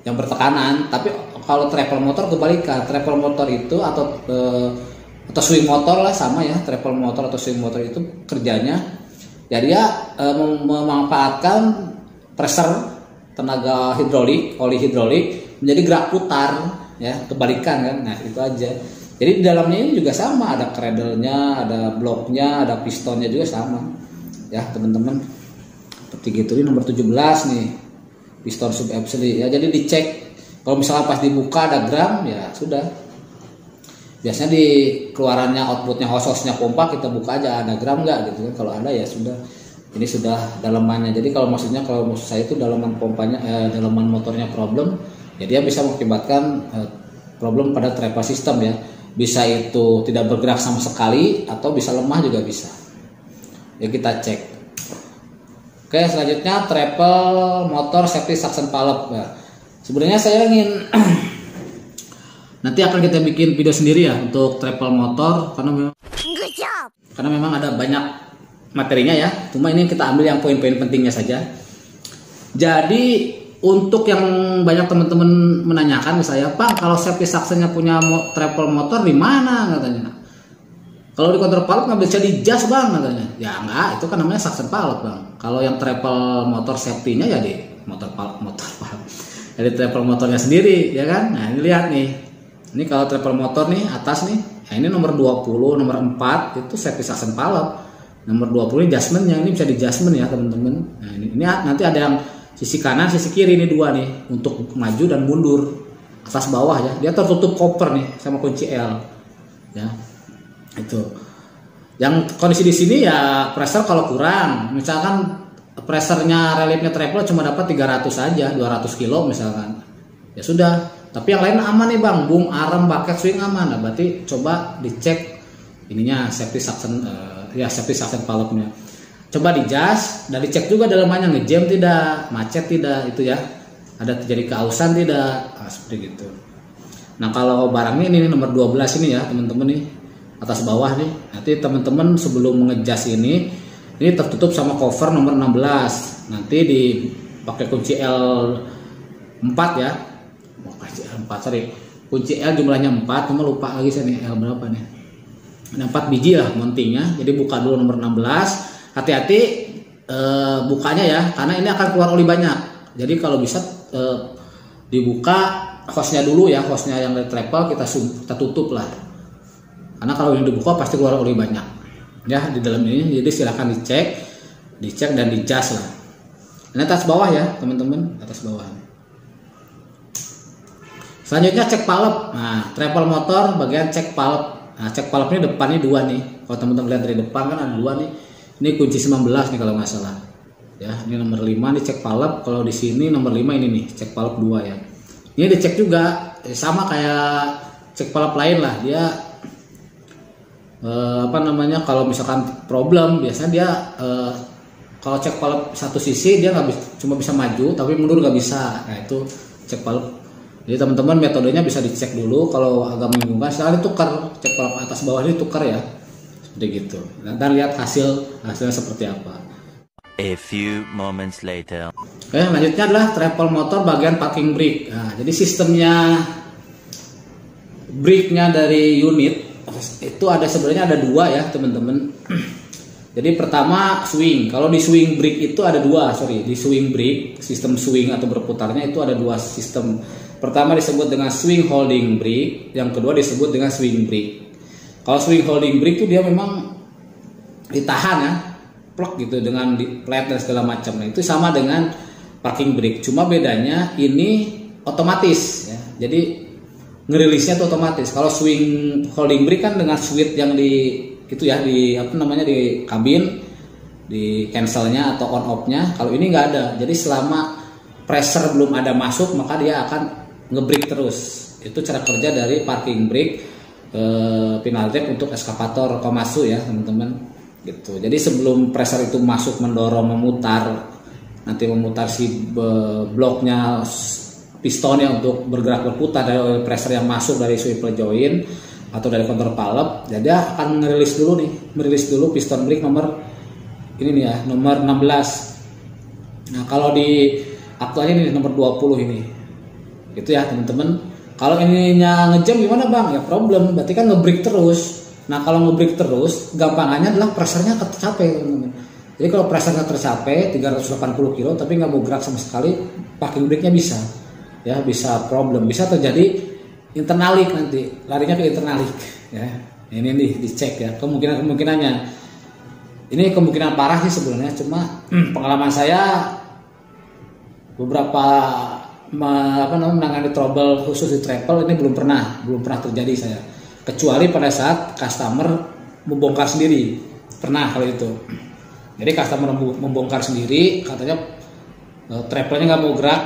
yang bertekanan. Tapi kalau treble motor kebalikan. Treble motor itu atau swing motor lah sama ya. Treble motor atau swing motor itu kerjanya ya dia memanfaatkan pressure tenaga hidrolik, oli hidrolik menjadi gerak putar ya, kebalikan kan. Nah, itu aja. Jadi di dalamnya ini juga sama, ada cradle-nya, ada bloknya, ada pistonnya juga sama. Ya, teman-teman. Seperti gitu. Ini nomor 17 nih. Piston sub absolute. Ya, jadi dicek. Kalau misalnya pas dibuka ada gram, ya sudah. Biasanya di keluarannya outputnya hose-nya pompa kita buka aja ada gram nggak gitu kan. Kalau ada ya sudah. Ini sudah dalamannya. Jadi kalau maksud saya itu dalaman pompanya dalaman motornya problem, ya dia bisa mengakibatkan problem pada treble system ya. Bisa itu tidak bergerak sama sekali atau bisa lemah juga bisa. Ya kita cek. Oke, selanjutnya treble motor safety suction valve. Nah, sebenarnya saya ingin nanti akan kita bikin video sendiri ya untuk treble motor karena memang ada banyak materinya ya. Cuma ini kita ambil yang poin-poin pentingnya saja. Jadi untuk yang banyak teman-teman menanyakan ke saya, Pak, kalau safety suction-nya punya treble motor di mana katanya? Kalau di counter valve nggak bisa di-adjust bang katanya. Ya enggak, itu kan namanya suction valve bang. Kalau yang treble motor safety-nya ya di motor valve. Jadi treble motornya sendiri ya kan. Nah ini lihat nih. Ini kalau treble motor nih atas nih. Nah ini nomor 20, nomor 4 itu safety suction valve. Nomor 20 ini adjustment-nya, ini bisa di-adjustment ya teman-teman. Nah ini nanti ada yang sisi kanan, sisi kiri ini dua nih untuk maju dan mundur, atas bawah ya. Dia tertutup koper nih sama kunci L. Ya. Itu. Yang kondisi di sini ya pressure kalau kurang, misalkan pressernya reliefnya treble cuma dapat 300 saja, 200 kilo misalkan. Ya sudah. Tapi yang lain aman nih bang, boom, arm, bucket, swing aman. Nah, berarti coba dicek ininya safety suction safety suction valve-nya. Coba di-adjust dan dicek juga dalamannya ngejam tidak, macet tidak, itu ya. Ada terjadi keausan tidak, nah, seperti gitu. Nah kalau barangnya ini nomor 12 ini ya teman-teman nih, atas bawah nih. Nanti teman-teman sebelum mengejas ini tertutup sama cover nomor 16. Nanti dipakai kunci L4 ya. Kunci L4 sorry. Kunci L jumlahnya 4, cuma lupa lagi saya nih L berapa nih. Ada 4 biji lah mountingnya. Jadi buka dulu nomor 16. Hati-hati bukanya ya, karena ini akan keluar oli banyak. Jadi kalau bisa dibuka hose-nya dulu ya, hose-nya yang dari treble kita tutup lah. Karena kalau ini dibuka pasti keluar oli banyak. Ya di dalam ini, jadi silahkan dicek dan di-adjust lah. Ini atas bawah ya teman-teman, atas bawah. Selanjutnya cek valve. Nah treble motor bagian cek valve. Nah cek valve ini depannya dua nih. Kalau teman-teman lihat dari depan kan ada dua nih. Ini kunci 19 nih kalau nggak salah. Ya, ini nomor 5 nih cek valve. Kalau di sini nomor 5 ini nih cek valve 2 ya. Ini dicek juga sama kayak cek valve lain lah. Dia kalau misalkan problem biasanya dia kalau cek valve satu sisi dia cuma bisa maju tapi mundur nggak bisa. Nah itu cek valve. Jadi teman-teman metodenya bisa dicek dulu. Kalau agak membingungkan silahkan ditukar, cek valve atas bawah ini tukar ya. Gitu. Dan lihat hasilnya seperti apa. A few moments later. Oke, lanjutnya adalah treble motor bagian parking brake. Nah, jadi sistemnya brake-nya dari unit itu sebenarnya ada dua ya teman-teman. Jadi pertama swing. Kalau di swing brake itu ada dua, di swing brake sistem swing atau berputarnya itu ada dua sistem. Pertama disebut dengan swing holding brake, yang kedua disebut dengan swing brake. Kalau swing holding brake itu dia memang ditahan ya, plug gitu dengan di plate dan segala macam. Nah itu sama dengan parking brake, cuma bedanya ini otomatis ya. Jadi ngerilisnya itu otomatis. Kalau swing holding brake kan dengan switch yang di kabin, di cancelnya atau on off-nya. Kalau ini nggak ada. Jadi selama pressure belum ada masuk maka dia akan ngebrake terus. Itu cara kerja dari parking brake. Final drag untuk eskavator Komatsu ya teman-teman. gitu. Jadi sebelum pressure itu masuk mendorong memutar, nanti memutar si bloknya pistonnya untuk bergerak berputar dari oil pressure yang masuk dari swivel joint atau dari kontrol valve, jadi dia akan merilis dulu piston brake nomor ini nih ya, nomor 16. Nah kalau di aktualnya ini nomor 20 ini, gitu ya teman-teman. Kalau ininya ngejam gimana bang? Ya problem, berarti kan nge-brake terus. Nah kalau nge-brake terus, gampangannya adalah pressernya tercapai teman-teman. Jadi kalau pressernya tercapai 380 kilo tapi nggak mau gerak sama sekali, parking brake-nya bisa, ya bisa problem, bisa terjadi internalik, nanti larinya ke internalik, ya. Ini nih dicek ya kemungkinannya. Ini kemungkinan parah sih sebenarnya, cuma pengalaman saya beberapa menangani trouble khusus di travel ini belum pernah terjadi saya, kecuali pada saat customer membongkar sendiri. Pernah kalau itu. Jadi customer membongkar sendiri, katanya travelnya nggak mau gerak,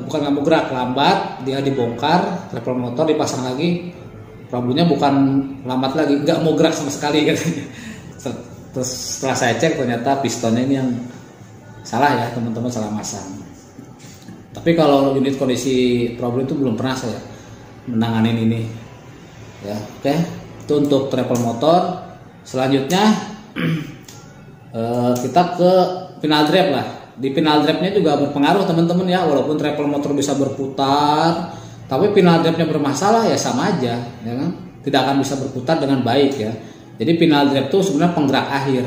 bukan nggak mau gerak, lambat, dia dibongkar, travel motor dipasang lagi, problemnya bukan lambat lagi, nggak mau gerak sama sekali katanya. Terus setelah saya cek ternyata pistonnya ini yang salah ya teman-teman, salah masang. Tapi kalau unit kondisi problem itu belum pernah saya menangani ini. Ya, oke. Itu untuk travel motor. Selanjutnya kita ke final drive lah. Di final drive-nya juga berpengaruh teman-teman ya. Walaupun travel motor bisa berputar, tapi final drive-nya bermasalah ya sama aja, ya kan? Tidak akan bisa berputar dengan baik ya. Jadi final drive itu sebenarnya penggerak akhir.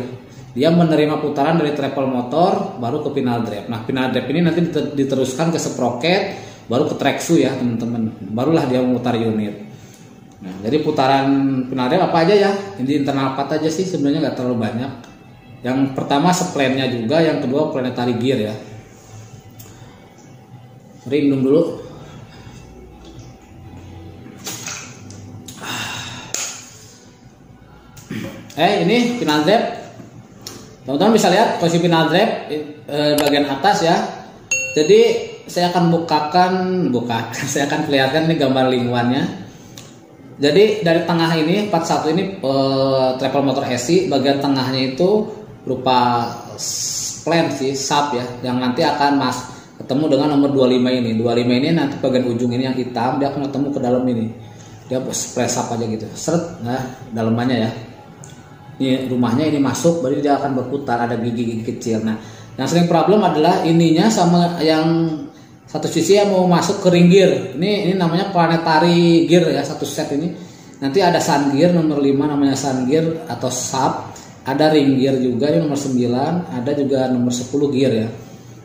Dia menerima putaran dari travel motor baru ke final drive. Nah, final drive ini nanti diteruskan ke sprocket, baru ke tracksu ya, teman-teman. Barulah dia memutar unit. Nah, jadi putaran final drive apa aja ya? Ini internal part aja sih, sebenarnya nggak terlalu banyak. Yang pertama splannya juga, yang kedua planetary gear ya. Minum dulu. Ini final drive. Teman-teman bisa lihat posisi final drive bagian atas ya. Jadi saya akan bukakan, saya akan perlihatkan ini gambar lingkungannya. Jadi dari tengah ini 41 ini travel motor SI, bagian tengahnya itu berupa plan sih, sub ya, yang nanti akan ketemu dengan nomor 25 ini. 25 ini nanti bagian ujung ini yang hitam, dia akan ketemu ke dalam ini. Dia press up aja gitu. Seret, nah dalamannya ya. Ini rumahnya ini masuk, berarti dia akan berputar, ada gigi-gigi kecil. Nah, yang sering problem adalah ininya sama yang satu sisi yang mau masuk ke ring gear. Ini namanya planetary gear ya, satu set ini. Nanti ada sun gear nomor 5 namanya sun gear atau sub. Ada ring gear juga ini nomor 9, ada juga nomor 10 gear ya.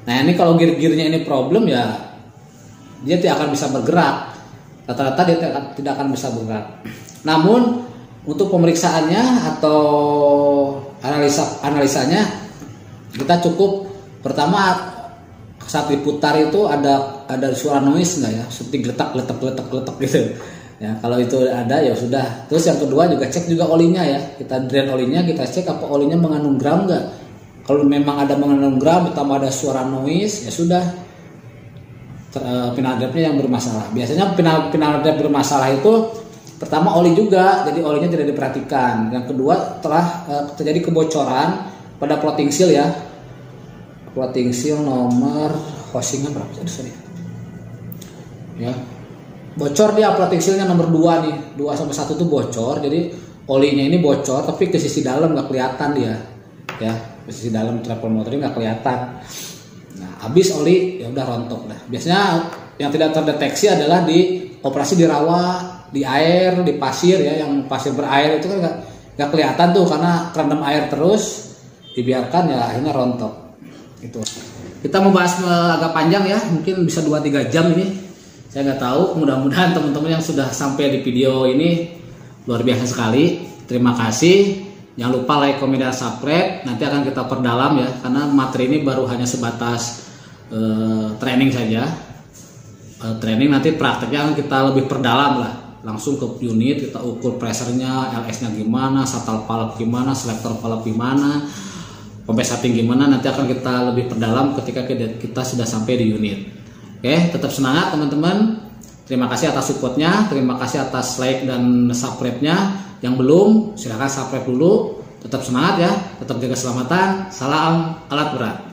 Nah, ini kalau gear-gearnya ini problem ya dia tidak akan bisa bergerak. Rata-rata dia tidak akan bisa bergerak. Namun untuk pemeriksaannya atau analisanya kita cukup pertama saat diputar itu ada suara noise nggak ya, seperti geletak gitu ya. Kalau itu ada ya sudah. Terus yang kedua juga cek juga olinya ya, kita drain olinya, kita cek apa olinya mengandung gram nggak. Kalau memang ada mengandung gram ditambah ada suara noise ya sudah, final drive-nya yang bermasalah. Biasanya final drive bermasalah itu pertama oli juga, jadi olinya tidak diperhatikan. Yang kedua telah terjadi kebocoran pada floating seal ya. Floating seal nomor housingnya berapa? Sorry. Ya. Bocor dia floating seal-nya nomor 2 nih. 2 sampai 1 itu bocor. Jadi olinya ini bocor tapi ke sisi dalam nggak kelihatan dia. Ya, ke sisi dalam travel motor ini nggak kelihatan. Nah, habis oli ya udah rontok dah. Biasanya yang tidak terdeteksi adalah di operasi di rawa, di air, di pasir ya, yang pasir berair itu kan nggak kelihatan tuh karena terendam air terus, dibiarkan ya akhirnya rontok. Itu. Kita mau bahas agak panjang ya, mungkin bisa 2-3 jam ini. Saya nggak tahu. Mudah-mudahan teman-teman yang sudah sampai di video ini luar biasa sekali. Terima kasih. Jangan lupa like, komen, dan subscribe. Nanti akan kita perdalam ya, karena materi ini baru hanya sebatas training saja. Training nanti prakteknya kita lebih perdalam lah. Langsung ke unit, kita ukur pressernya, LS-nya gimana, shuttle valve gimana, selector valve gimana, compensating gimana, nanti akan kita lebih perdalam ketika kita sudah sampai di unit. Oke, tetap semangat teman-teman. Terima kasih atas supportnya, terima kasih atas like dan subscribe-nya. Yang belum, silahkan subscribe dulu. Tetap semangat ya, tetap jaga keselamatan. Salam alat berat.